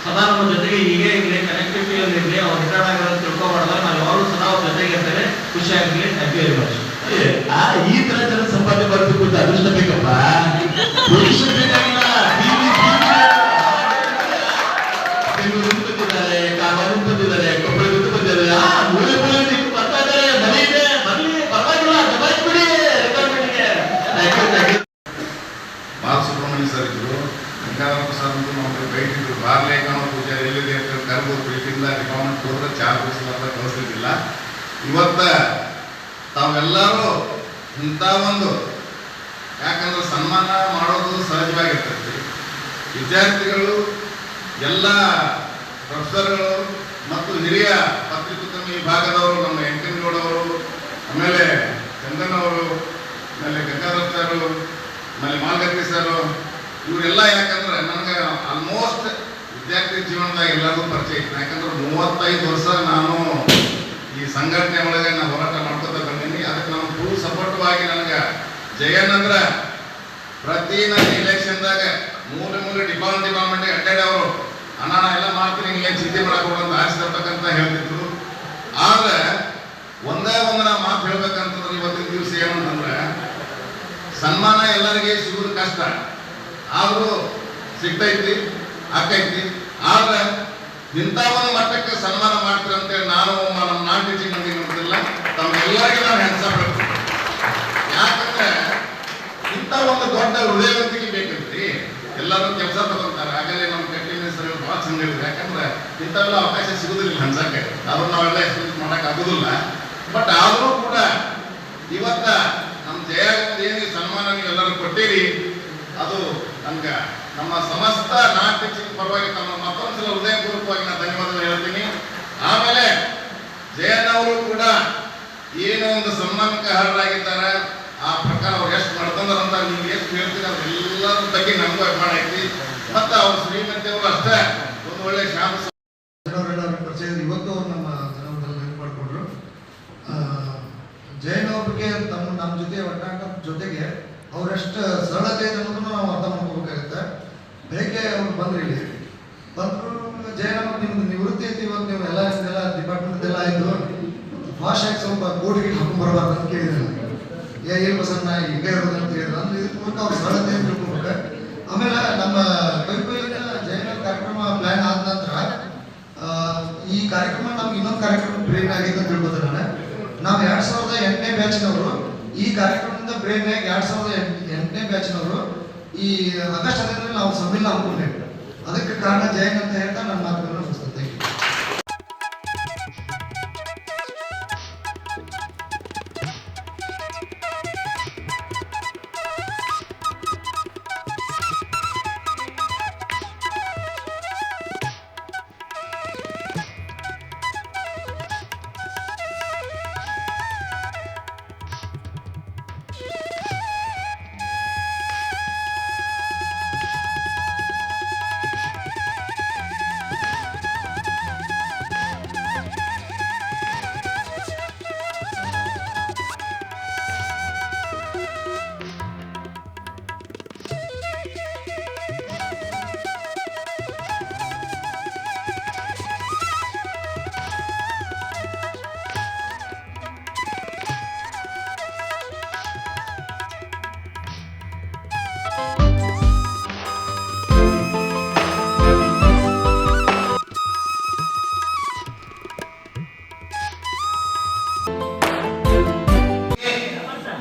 ಸದಾ ನಮ್ಮ ಜೊತೆಗೆ ಹೀಗೆ ಇರಲಿ, ಕನೆಕ್ಟಿವಿಟಿಯಲ್ಲಿರಲಿ. ಅವ್ರು ರಿಟೈರ್ಡ್ ಆಗಿರೋದು ತಿಳ್ಕೊಬಾರ್ದು. ನಾವು ಯಾವಾಗಲೂ ಸದಾ ಅವ್ರ ಜೊತೆಗೆ ಇರ್ತೇವೆ. ಖುಷಿಯಾಗಿರಲಿ. Thank you very much. ಈ ತರ ಜನ ಸಂಪಾದನೆ ಬರಬೇಕು ಅಂತ ಅದೃಷ್ಟ ಬೇಕಪ್ಪ. ಬೆಂಗಳೂರಿಂದ ಬಂದಿದ್ದಾರೆ, ಕಾರವಾರದಿಂದ ಬಂದಿದ್ದಾರೆ, ಕೊಪ್ಪಳದಿಂದ ಬಂದಿದ್ದಾರೆ, ಮೂಲೆ ಬರ್ತಾ ಇದ್ದಾರೆ. ಮನೆ ಇದೆ, ಬರ್ಲಿ, ಪರವಾಗಿಲ್ಲ, ದಬಾಯಿಸ್ಬಿಡಿ ರೆಕಾರ್ಡ್ಮೆಂಟ್ಗೆ. ಬಾಲಸುಬ್ರಹ್ಮಣ್ಯ ಸರ್ ಇದ್ರು, ಗಂಗಾಧರ ಪ್ರಸಾದ್ ಅಂತ ನಮಗೆ ಬೈತಿದ್ರು. ಬಾರ್ಲೆ ಕಾಣೋ ಪೂಜಾರಿ ಎಲ್ಲಿದೆ ಅಂತ ಕರ್ಬೋದು ಪ್ರೀತಿಯಿಂದ ಡಿಪಾರ್ಟ್ಮೆಂಟ್ ಹೋದ್ರೆ ಚಾರ್ ಬೀಸಲ್ಲ ಕಳಿಸ್ತಿದ್ದಿಲ್ಲ. ಇವತ್ತ ತಾವೆಲ್ಲರೂ ಇಂಥ ಒಂದು, ಯಾಕಂದ್ರೆ ಸನ್ಮಾನ ಮಾಡೋದು ಸಹಜವಾಗಿರ್ತೈತಿ. ವಿದ್ಯಾರ್ಥಿಗಳು, ಎಲ್ಲ ಪ್ರೊಫೆಸರ್ಗಳು ಮತ್ತು ಹಿರಿಯ ಪತ್ರಿಕೋದ್ಯಮಿ ವಿಭಾಗದವರು, ನಮ್ಮ ಎಂಕನಗೌಡವರು, ಆಮೇಲೆ ಚಂದನ್ ಅವರು, ಆಮೇಲೆ ಗಂಗಾಧರ ಸರ್, ಆಮೇಲೆ ಮಾಲ್ಗತ್ತಿ ಸರ್, ಇವರೆಲ್ಲ ಯಾಕಂದ್ರೆ ನನಗೆ ಆಲ್ಮೋಸ್ಟ್ ವಿದ್ಯಾರ್ಥಿ ಜೀವನದಾಗ ಎಲ್ಲರಿಗೂ ಪರಿಚಯ ಇತ್ತು. ಯಾಕಂದ್ರೆ 35 ವರ್ಷ ನಾನು ಈ ಸಂಘಟನೆ ಒಳಗೆ ನಾನು ಹೋರಾಟ ಮಾಡ್ಕೊತಾ ಬಂದೀನಿ. ಅದಕ್ಕೆ ನಾನು ಫುಲ್ ಸಪೋರ್ಟಿವ್ ಆಗಿ ನನಗೆ ಜಯನ್ ಅಂದ್ರೆ ಪ್ರತಿ ನನ್ನ ಇಲೆಕ್ಷನ್ದಾಗ ಮೂಲೆ ಡಿಪಾರ್ಟ್ಮೆಂಟ್ಗೆ ಅಡ್ಡಾಡಿ ಅವರು ಅಣ್ಣ ಎಲ್ಲ ಮಾಡ್ತೀನಿ, ಹಿಂಗೆ ಚಿಂತೆ ಮಾಡಕ್ಕೆ ಅಂತ ಆರಿಸಿರ್ತಕ್ಕಂತ ಹೇಳ್ತಿದ್ರು. ಆದ್ರೆ ಒಂದೇ ಒಂದನ ಮಾತು ಹೇಳ್ಬೇಕಂತಂದ್ರೆ ಇವತ್ತಿನ ದಿವಸ ಏನಂತಂದ್ರೆ ಸನ್ಮಾನ ಎಲ್ಲರಿಗೆ ಸಿಗೋದು ಕಷ್ಟ, ಆದರೂ ಸಿಗ್ತೈತಿ, ಆಕೈತಿ. ಆದ್ರೆ ಇಂಥ ಒಂದು ಮಟ್ಟಕ್ಕೆ ಸನ್ಮಾನ ಮಾಡ್ತೀರ ಅಂತೇಳಿ ನಾನು ನಮ್ಮ ನಾನ್ ಟೀಚಿಂಗ್ ಮಂದಿ ನೋಡ್ತಿಲ್ಲ. ತಮ್ಮೆಲ್ಲರಿಗೂ ನಾವು ಹೆಣ್ಸಬೇಕು. ಯಾಕಂದ್ರೆ ಇಂಥ ಒಂದು ದೊಡ್ಡ ಹೃದಯವಂತಿಕೆ ಬೇಕಂತ್ರಿ. ಎಲ್ಲರೂ ಕೆಲಸ ತಗೊಂತಾರೆ. ಆಗಲೇ ನಮ್ಮ ಕಂಟಿನ್ಯೂಸ್ ಭಾಳ ಚಂದ ಹೇಳಿದ್ರು. ಯಾಕಂದ್ರೆ ಇಂಥವೆಲ್ಲ ಅವಕಾಶ ಸಿಗುದಿಲ್ಲ ಹಂಸಕ್ಕೆ, ಆದ್ರೂ ನಾವೆಲ್ಲ ಎಕ್ಸ್ಪೀರಿಯನ್ಸ್ ಮಾಡಕ್ ಆಗುದಿಲ್ಲ. ಬಟ್ ಆದ್ರೂ ಕೂಡ ಇವತ್ತ ನಮ್ಮ ಜಯ ಏನು ಸನ್ಮಾನ ನೀವೆಲ್ಲರೂ ಕೊಟ್ಟಿರಿ, ಅದು ನಮ್ಗೆ ನಮ್ಮ ಸಮಸ್ತ ನಾನ್ ಟೀಚಿಂಗ್ ಪರವಾಗಿ ತಮ್ಮ ಮತ್ತೊಂದ್ಸಲ ಹೃದಯಪೂರ್ವಕವಾಗಿ ನಾನು ಧನ್ಯವಾದ ಹೇಳ್ತೀನಿ. ಆಮೇಲೆ ಜಯನ್ ಅವರು ಕೂಡ ಏನೋ ಒಂದು ಸನ್ಮಾನಕ್ಕೆ ಅರ್ಹರಾಗಿದ್ದಾರೆ. ಆ ಪ್ರಕಾರ ಅವ್ರು ಎಷ್ಟು ಮಾಡ್ಕೊಂಡ್ರಂತ ನೀವು ಎಷ್ಟು ಹೇಳ್ತೀರಿ ಅದೆಲ್ಲರ ಬಗ್ಗೆ ನಮಗೂ ಅಭಿಮಾನ ಐತಿ. ಮತ್ತು ಅವ್ರ ಶ್ರೀಮಂತಿ ಅವರು ಅಷ್ಟೇ ಒಂದು ಒಳ್ಳೆ ಶ್ಯಾಮ ಪರಿಚಯ. ಇವತ್ತು ಅವ್ರು ನಮ್ಮ ಜನರಲ್ಲಿ ನೆನಪು ಮಾಡಿಕೊಂಡ್ರು. ಜೈನ್ ಅವ್ರಿಗೆ ನಮ್ಮ ಜೊತೆ ಒಟ್ಟಾಟ ಜೊತೆಗೆ ಅವರೆಷ್ಟು ಸರಳತೆ ಇದೆ ಅನ್ನೋದನ್ನು ನಾವು ಅರ್ಥ ಮಾಡ್ಕೋಬೇಕಾಗುತ್ತೆ. ಬೆಳಗ್ಗೆ ಅವ್ರು ಬಂದ್ರಿ, ಇಲ್ಲಿ ಬಂದರು. ಜೈನ್ ಅವ್ರು ನಿಮ್ದು ನಿವೃತ್ತಿ ಐತಿ, ಇವತ್ತು ನೀವು ಎಲ್ಲ ಡಿಪಾರ್ಟ್ಮೆಂಟ್ ಎಲ್ಲ ಆಯಿತು, ಭಾಷೆಗೆ ಸ್ವಲ್ಪ ಕೋಡಿಗೆ ಹಾಕೊಂಡ್ಬರ್ಬಾರ್ದು ಅಂತ ಕೇಳಿದ್ರೆ ಏನು ಬಸಣ್ಣ ಈಗ ಇರೋದು ಅಂತ ಹೇಳಿದ್ರು ಅಂದ್ರೆ ಇದಕ್ಕೆ ಮೂಲಕ ಅವ್ರ ಸರಳತೆ ತಿಳ್ಕೊಬೇಕು. ಆಮೇಲೆ ನಮ್ಮ ಕವಿಪಯನ ಜಯನ ಕಾರ್ಯಕ್ರಮ ಪ್ಲಾನ್ ಆದ ನಂತರ ಈ ಕಾರ್ಯಕ್ರಮ ನಮ್ಗೆ ಇನ್ನೊಂದು ಕಾರ್ಯಕ್ರಮ ಪ್ರೇರಣೆ ಆಗಿತ್ತು ಅಂತ ತಿಳ್ಕೊತಾರೆ ನಾವು 2008ನೇ ಬ್ಯಾಚ್ನವರು ಈ ಕಾರ್ಯಕ್ರಮದಿಂದ ಪ್ರೇರಣೆಯಾಗಿ 2008ನೇ ಬ್ಯಾಚ್ನವರು ಈ ಆಗಸ್ಟ್ 15 ನಾವು ಸಮ್ಮೇಳನ ಹಮ್ಮಿಕೊಂಡೇವೆ. ಅದಕ್ಕೆ ಕಾರಣ ಜಯನ್ ಅಂತ ಹೇಳ್ತಾ ನನ್ನ ಮಾತುಗಳನ್ನು ಮುಗಿಸ್ತೇನೆ.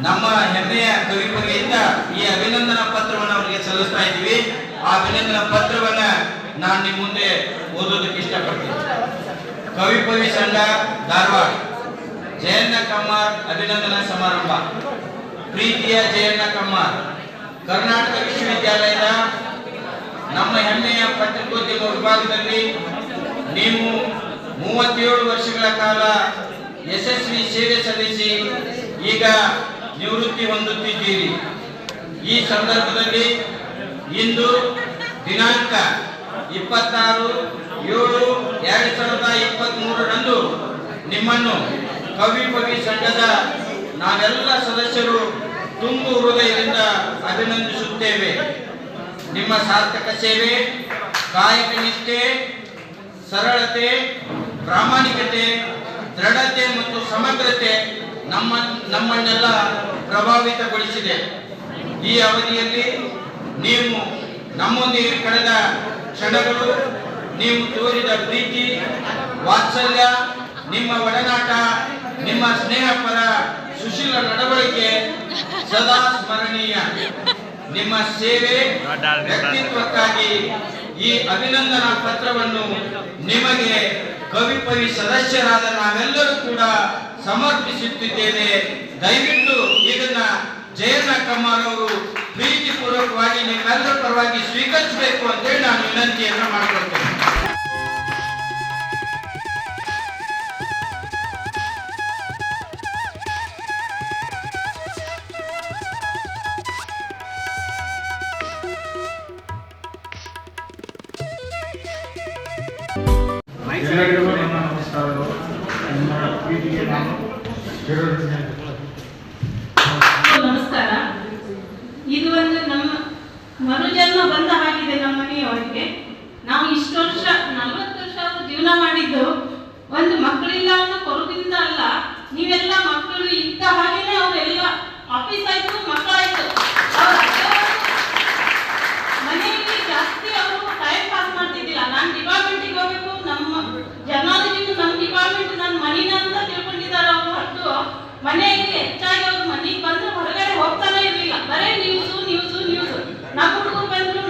ನಮ್ಮ ಹೆಮ್ಮೆಯ ಕವಿಪರಿಯಿಂದ ಈ ಅಭಿನಂದನಾ ಪತ್ರವನ್ನು ಅವರಿಗೆ ಸಲ್ಲಿಸ್ತಾ ಇದ್ದೀವಿ. ಆ ಅಭಿನಂದನಾ ಪತ್ರವನ್ನ ನಾನು ನಿಮ್ಮ ಮುಂದೆ ಓದೋದಕ್ಕೆ ಇಷ್ಟಪಡ್ತೀನಿ. ಕವಿಪವಿ ಸಂಘ ಧಾರವಾಡ, ಜಯಣ್ಣ ಕಮ್ಮಾರ್ ಅಭಿನಂದನಾ ಸಮಾರಂಭ. ಪ್ರೀತಿಯ ಜಯಣ್ಣ ಕಮ್ಮಾರ್, ಕರ್ನಾಟಕ ವಿಶ್ವವಿದ್ಯಾಲಯದ ನಮ್ಮ ಹೆಮ್ಮೆಯ ಪತ್ರಿಕೋದ್ಯಮ ವಿಭಾಗದಲ್ಲಿ ನೀವು 37 ವರ್ಷಗಳ ಕಾಲ ಯಶಸ್ವಿ ಸೇವೆ ಸಲ್ಲಿಸಿ ಈಗ ನಿವೃತ್ತಿ ಹೊಂದುತ್ತಿದ್ದೀರಿ. ಈ ಸಂದರ್ಭದಲ್ಲಿ ಇಂದು ದಿನಾಂಕ 26/7/2023 ನಿಮ್ಮನ್ನು ಕವಿಪವಿ ಸಂಘದ ನಾವೆಲ್ಲ ಸದಸ್ಯರು ತುಂಬು ಹೃದಯದಿಂದ ಅಭಿನಂದಿಸುತ್ತೇವೆ. ನಿಮ್ಮ ಸಾರ್ಥಕ ಸೇವೆ, ಕಾಯಕ ನಿಷ್ಠೆ, ಸರಳತೆ, ಪ್ರಾಮಾಣಿಕತೆ, ದೃಢತೆ ಮತ್ತು ಸಮಗ್ರತೆ ನಮ್ಮನ್ನೆಲ್ಲ ಪ್ರಭಾವಿತಗೊಳಿಸಿದೆ. ಈ ಅವಧಿಯಲ್ಲಿ ನೀವು ನಮ್ಮೊಂದಿಗೆ ಕಳೆದ ಕ್ಷಣಗಳು, ನೀವು ತೋರಿದ ಪ್ರೀತಿ, ವಾತ್ಸಲ್ಯ, ನಿಮ್ಮ ಒಡನಾಟ, ನಿಮ್ಮ ಸ್ನೇಹಪರ ಸುಶೀಲ ನಡವಳಿಕೆ ಸದಾ ಸ್ಮರಣೀಯ. ನಿಮ್ಮ ಸೇವೆ, ವ್ಯಕ್ತಿತ್ವಕ್ಕಾಗಿ ಈ ಅಭಿನಂದನಾ ಪತ್ರವನ್ನು ನಿಮಗೆ ಕವಿಪವಿ ಸದಸ್ಯರಾದ ನಾವೆಲ್ಲರೂ ಕೂಡ ಸಮರ್ಪಿಸುತ್ತಿದ್ದೇವೆ. ದಯವಿಟ್ಟು ಇದನ್ನ ಜಯಣ್ಣ ಕಮ್ಮಾರ್ ಅವರು ಪ್ರೀತಿಪೂರ್ವಕವಾಗಿ ನಿಮ್ಮೆಲ್ಲರ ಪರವಾಗಿ ಸ್ವೀಕರಿಸಬೇಕು ಅಂತೇಳಿ ನಾನು ವಿನಂತಿಯನ್ನ ಮಾಡಿಕೊಳ್ತೇನೆ. ಎಲ್ಲರಿಗೂ ನನ್ನ ನಮಸ್ಕಾರಗಳು. ನಿಮ್ಮ ಪ್ರೀತಿಗೆ ನಾನು ನಮಸ್ಕಾರ. ಇದು ಒಂದು ನಮ್ಮ ಮರುಜನ್ಮ ಬಂದ ಹಾಗಿದೆ ನಮ್ಮ ಮನೆಯವರಿಗೆ. ನಾವು ಇಷ್ಟು ವರ್ಷ 40 ವರ್ಷ ಜೀವನ ಮಾಡಿದ್ದು ಒಂದು ಮಕ್ಕಳಿಲ್ಲ ಅನ್ನೋ ಕೊರದಿಂದ ಅಲ್ಲ. ನೀವೆಲ್ಲ ಮಕ್ಕಳು ಇದ್ದ ಹಾಗೇನೆ ಅವರೆಲ್ಲ ಆಫೀಸ್ ಆಯ್ತು, ಮಕ್ಕಳಾಯ್ತು, ಮನೆಯಲ್ಲಿ ಜಾಸ್ತಿ ಅವರು ಟೈಮ್ ಪಾಸ್ ಮಾಡ್ತಿದ್ದಿಲ್ಲ. ನಾನು ಡಿಪಾರ್ಟ್ಮೆಂಟಿಗೆ ಹೋಗ್ಬೇಕು, ನಮ್ಮ ಜರ್ನಾಲಜಿಗೂ ನಮ್ಮ ಡಿಪಾರ್ಟ್ಮೆಂಟ್ ನನ್ನ ಮನಿನ ಅಂತ ತಿಳ್ಕೊಂಡಿದ್ದಾರೆ ಅವರು. ಹೊರತು ಮನೆಯಲ್ಲಿ ಹೆಚ್ಚಾಗಿ ಅವ್ರ ಮನೆಗೆ ಬಂದು ಹೊರಗಡೆ ಹೋಗ್ತಾನೆ ಇರಲಿಲ್ಲ. ಬರೇ ನ್ಯೂಸು ನ್ಯೂಸು ನ್ಯೂಸು. ನಮ್ಮ ಹುಡುಗರು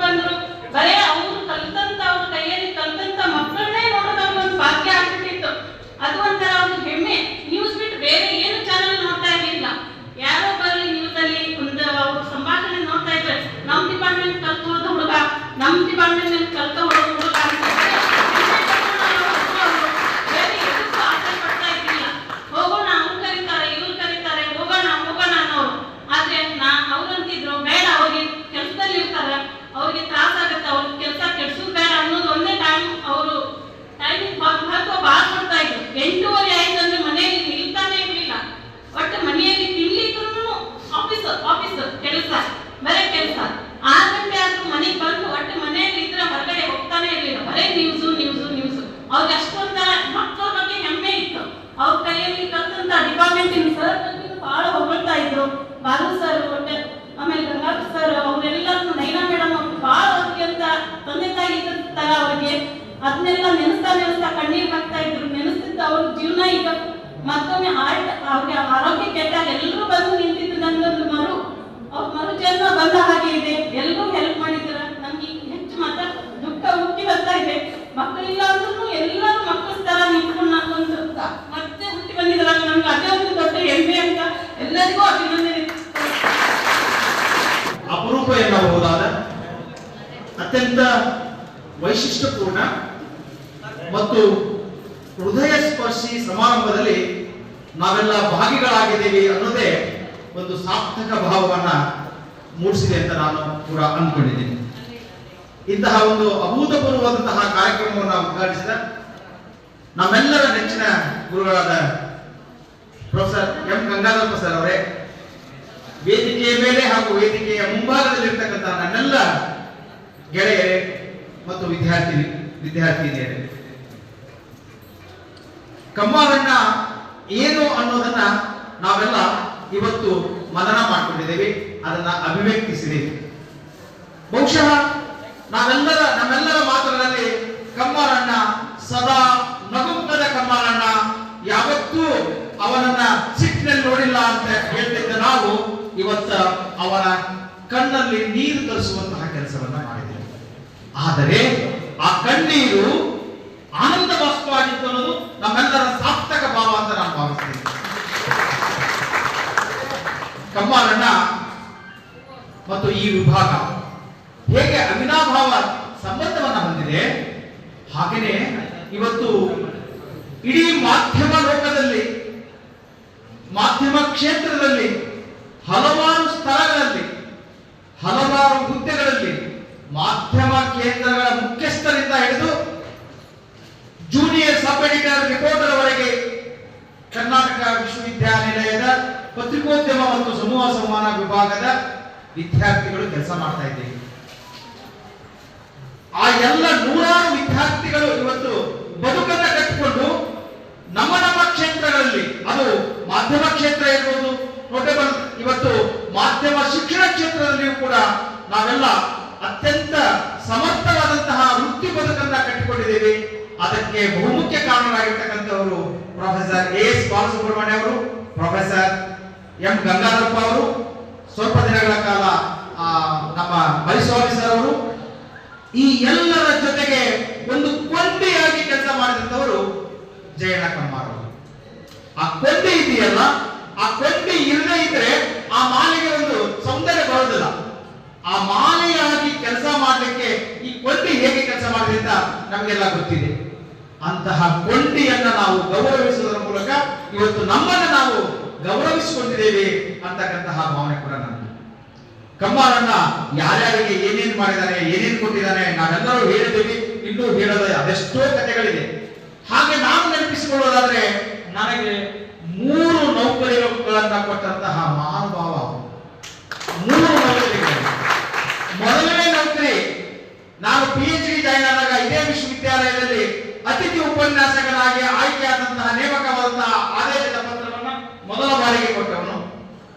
ಬಂದ್ರು ಬರೇ ಅವರು ಕಲ್ತಂತ, ಅವ್ರ ಕೈಯಲ್ಲಿ ಕಲ್ತಂತ ಮಕ್ಕಳನ್ನೇ ನೋಡೋದು ಅವ್ರಿಗೊಂದು ಭಾಗ್ಯ ಆಗ್ಬಿಟ್ಟಿತ್ತು. ಅದು ಒಂಥರ ಅವ್ರಿಗೆ ಹೆಮ್ಮೆ. ನ್ಯೂಸ್ ಬಿಟ್ಟು ಬೇರೆ ಏನು ಚಾನಲ್ ನೋಡ್ತಾ ಇರಲಿಲ್ಲ. ಯಾರೋ ಬರಲಿ ನ್ಯೂಸಲ್ಲಿ ಒಂದು ಅವ್ರ ಸಂಭಾಷಣೆ ನೋಡ್ತಾ ಇದ್ರೆ ನಮ್ಮ ಡಿಪಾರ್ಟ್ಮೆಂಟ್ ಕಲ್ತು ಹೋದ ಹುಡುಗ, ನಮ್ಮ ಡಿಪಾರ್ಟ್ಮೆಂಟ್ ಕಲ್ತು ಹೋದ ಹುಡುಗ ಅಂತ ಬೇರೆ ಎದಕ್ಕೂ ಆಸೆ ಪಡ್ತಾ ಇದ್ದಿಲ್ಲ. ಹೋಗೋಣ, ಅವ್ರು ಕರೀತಾರೆ, ಇವ್ರು ಕರೀತಾರೆ, ಹೋಗೋಣ ಅನ್ನೋರು. ಆದ್ರೆ ಅವ್ರಂತಿದ್ರು ಬೇಡ, ಅವ್ರಿಗೆ ಕೆಲಸದಲ್ಲಿ ಇರ್ತಾರೆ, ಅವ್ರ ಅದನ್ನೆಲ್ಲ ನೆನೆಸ್ತಾ ಕಣ್ಣೀರು ಹಾಕ್ತಾ ಇದ್ರು. ನೆನೆಸ್ತಿದ್ದ ಅವ್ರ ಜೀವನ ಈಗ ಮತ್ತೊಮ್ಮೆ ಅವ್ರಿಗೆ ಆರೋಗ್ಯ ಕೆಟ್ಟಾಗ ಎಲ್ಲರೂ ಬಂದು ನಿಂತಿದ್ದು ನನ್ನೊಂದು ಅವ್ರ ಮರು ಜನ್ಮ ಬಂದ ಹಾಗೆ ಇದೆ. ಎಲ್ಲರೂ ಹೆಲ್ಪ್ ಮಾಡಿದ್ರ. ನಮ್ಗೆ ಹೆಚ್ಚು ದುಃಖ ಉಕ್ಕಿ ಬರ್ತಾ ಇದೆ. ಮಕ್ಕಳಿಲ್ಲ ಅಂದ್ರೂ ಎಲ್ಲರೂ ಮಕ್ಕಳ ತರ ನಿಂತ್ಕೊಂಡು ನಾನೊಂದು ಮತ್ತೆ ಹುಟ್ಟಿ ಬಂದಿದ್ರಲ್ಲ, ನಮ್ಗೆ ಅದೇ ಒಂದು ದೊಡ್ಡ ಹೆಮ್ಮೆ ಅಂತ ಎಲ್ಲರಿಗೂ ಅಭಿನಂದನೆ. ಅಪರೂಪ ಎನ್ನಬಹುದಾದ ಅತ್ಯಂತ ವೈಶಿಷ್ಟ್ಯಪೂರ್ಣ ಮತ್ತು ಹೃದಯ ಸ್ಪರ್ಶಿ ಸಮಾರಂಭದಲ್ಲಿ ನಾವೆಲ್ಲ ಭಾಗಿಗಳಾಗಿದ್ದೇವೆ ಅನ್ನೋದೇ ಒಂದು ಸಾರ್ಥಕ ಭಾವವನ್ನ ಮೂಡಿಸಿದೆ ಅಂತ ನಾನು ಕೂಡ ಅಂದ್ಕೊಂಡಿದ್ದೀನಿ. ಇಂತಹ ಒಂದು ಅಭೂತಪೂರ್ವವಾದಂತಹ ಕಾರ್ಯಕ್ರಮವನ್ನು ಉದ್ಘಾಟಿಸಿದ ನಮ್ಮೆಲ್ಲರ ನೆಚ್ಚಿನ ಗುರುಗಳಾದ ಪ್ರೊಫೆಸರ್ ಎಂ ಗಂಗಾಧರಪ್ಪ ಸರ್ ಅವರೇ, ವೇದಿಕೆಯ ಮೇಲೆ ಹಾಗೂ ವೇದಿಕೆಯ ಮುಂಭಾಗದಲ್ಲಿರ್ತಕ್ಕಂಥ ನನ್ನೆಲ್ಲ ಗೆಳೆಯರೇ ಮತ್ತು ವಿದ್ಯಾರ್ಥಿನಿಯರೇ, ಕಮ್ಮಾರಣ್ಣ ಏನು ಅನ್ನೋದನ್ನ ನಾವೆಲ್ಲ ಇವತ್ತು ಮನನ ಮಾಡಿಕೊಂಡಿದ್ದೇವೆ, ಅದನ್ನ ಅಭಿವ್ಯಕ್ತಿಸಿದ್ದೇವೆ. ಬಹುಶಃ ನಮ್ಮೆಲ್ಲರ ಮಾತುಗಳಲ್ಲಿ ಕಮ್ಮಾರಣ್ಣ ಸದಾ ನಗುಮುಖದ ಕಮ್ಮಾರಣ್ಣ, ಯಾವತ್ತೂ ಅವನನ್ನ ಸಿಟ್ಟಿನಲ್ಲಿ ನೋಡಿಲ್ಲ ಅಂತ ಹೇಳ್ತಿದ್ದ ನಾವು ಇವತ್ತ ಅವನ ಕಣ್ಣಲ್ಲಿ ನೀರು ತರಿಸುವಂತಹ ಕೆಲಸವನ್ನ ಮಾಡಿದ್ದೇವೆ. ಆದರೆ ಆ ಕಣ್ಣೀರು ಆನಂದ ಬಾಷ್ಪವಾಗಿತ್ತು ಅನ್ನೋದು ನಮ್ಮೆಲ್ಲರ ಸಾರ್ಥಕ ಭಾವ ಅಂತ ನಾನು ಭಾವಿಸ್ತೇನೆ. ಕಮ್ಮಾರಣ್ಣ ಮತ್ತು ಈ ವಿಭಾಗ ಹೇಗೆ ಅವಿನಾಭಾವ ಸಂಬಂಧವನ್ನ ಹೊಂದಿದೆ, ಹಾಗೆಯೇ ಇವತ್ತು ಇಡೀ ಮಾಧ್ಯಮ ಲೋಕದಲ್ಲಿ, ಮಾಧ್ಯಮ ಕ್ಷೇತ್ರದಲ್ಲಿ ಹಲವಾರು ಸ್ಥಳಗಳಲ್ಲಿ, ಹಲವಾರು ಹುದ್ದೆಗಳಲ್ಲಿ ಮಾಧ್ಯಮ ಕೇಂದ್ರಗಳ ಮುಖ್ಯಸ್ಥರಿಂದ ಹಿಡಿದು ಜೂನಿಯರ್ ಸಬ್ ಎಡಿಟರ್ ರಿಪೋರ್ಟರ್ ವರೆಗೆ ಕರ್ನಾಟಕ ವಿಶ್ವವಿದ್ಯಾನಿಲಯದ ಪತ್ರಿಕೋದ್ಯಮ ಮತ್ತು ಸಮೂಹ ಸಂವಹನ ವಿಭಾಗದ ವಿದ್ಯಾರ್ಥಿಗಳು ಕೆಲಸ ಮಾಡ್ತಾ ಇದ್ದೇವೆ. ಆ ಎಲ್ಲ ನೂರಾರು ವಿದ್ಯಾರ್ಥಿಗಳು ಇವತ್ತು ಬದುಕನ್ನ ಕಟ್ಟಿಕೊಂಡು ನಮ್ಮ ಕ್ಷೇತ್ರಗಳಲ್ಲಿ, ಅದು ಮಾಧ್ಯಮ ಕ್ಷೇತ್ರ ಇರ್ಬೋದು, ನೋಟೇಬಲ್ ಇವತ್ತು ಮಾಧ್ಯಮ ಶಿಕ್ಷಣ ಕ್ಷೇತ್ರದಲ್ಲಿಯೂ ಕೂಡ ನಾವೆಲ್ಲ ಅತ್ಯಂತ ಸಮರ್ಥವಾದಂತಹ ವೃತ್ತಿ ಬದುಕನ್ನ ಕಟ್ಟಿಕೊಂಡಿದ್ದೇವೆ. ಅದಕ್ಕೆ ಬಹುಮುಖ್ಯ ಕಾರಣರಾಗಿರ್ತಕ್ಕಂಥವರು ಪ್ರೊಫೆಸರ್ ಎಸ್ ಬಾಲಸುಬ್ರಹ್ಮಣ್ಯ ಅವರು, ಪ್ರೊಫೆಸರ್ ಎಂ ಗಂಗಾಧರಪ್ಪ ಅವರು, ಸ್ವಲ್ಪ ದಿನಗಳ ಕಾಲ ನಮ್ಮ ಮರಿಸ್ವಾಮಿ ಸರ್ ಅವರು, ಈ ಎಲ್ಲರ ಜೊತೆಗೆ ಒಂದು ಕೊಂಡಿಯಾಗಿ ಕೆಲಸ ಮಾಡಿದಂಥವರು ಜಯಣ್ಣ ಕಮ್ಮಾರ್ ಅವರು. ಆ ಕೊಂಡಿ ಇದೆಯಲ್ಲ, ಆ ಕೊಂಡಿ ಇಲ್ಲದೆ ಇದ್ರೆ ಆ ಮಾಲೆಗೆ ಒಂದು ಸೌಂದರ್ಯ ಬರೋದಿಲ್ಲ. ಆ ಮಾಲೆಯಾಗಿ ಕೆಲಸ ಮಾಡಲಿಕ್ಕೆ ಈ ಕೊಂಡಿ ಹೇಗೆ ಕೆಲಸ ಮಾಡಿದೆ ಅಂತ ನಮಗೆಲ್ಲ ಗೊತ್ತಿದೆ. ಅಂತಹ ಕೊಂಡಿಯನ್ನ ನಾವು ಗೌರವಿಸುವುದರ ಮೂಲಕ ಇವತ್ತು ನಮ್ಮನ್ನು ನಾವು ಗೌರವಿಸಿಕೊಂಡಿದ್ದೇವೆ ಅಂತಕ್ಕಂತಹ ಭಾವನೆ ಕೂಡ ನಮಗೆ. ಕಮ್ಮಾರಣ್ಣ ಯಾರ್ಯಾರಿಗೆ ಏನೇನು ಮಾಡಿದ್ದಾನೆ, ಏನೇನು ಕೊಟ್ಟಿದ್ದಾನೆ ನಾವೆಲ್ಲರೂ ಹೇಳಿದ್ದೇವೆ. ಇನ್ನೂ ಹೇಳೋದ ಅದೆಷ್ಟೋ ಕಥೆಗಳಿದೆ. ಹಾಗೆ ನಾನು ನೆನಪಿಸಿಕೊಳ್ಳೋದಾದ್ರೆ, ನನಗೆ 3 ನೌಕರಿಗಳನ್ನ ಕೊಟ್ಟಂತಹ ಮಹಾನುಭಾವ. 3 ನೌಕರಿಗಳು. ಮೊದಲನೇ ನೌಕರಿ, ನಾನು PhD ಜಾಯಿನ್ ಆದಾಗ ಇದೇ ವಿಶ್ವವಿದ್ಯಾಲಯದಲ್ಲಿ ಅತಿಥಿ ಉಪನ್ಯಾಸಕನಾಗಿ ಆಯ್ಕೆಯಾದಂತಹ ನೇಮಕವಾದಂತಹ ಆದೇಶದ ಪತ್ರವನ್ನು ಮೊದಲ ಬಾರಿಗೆ ಕೊಟ್ಟವನು.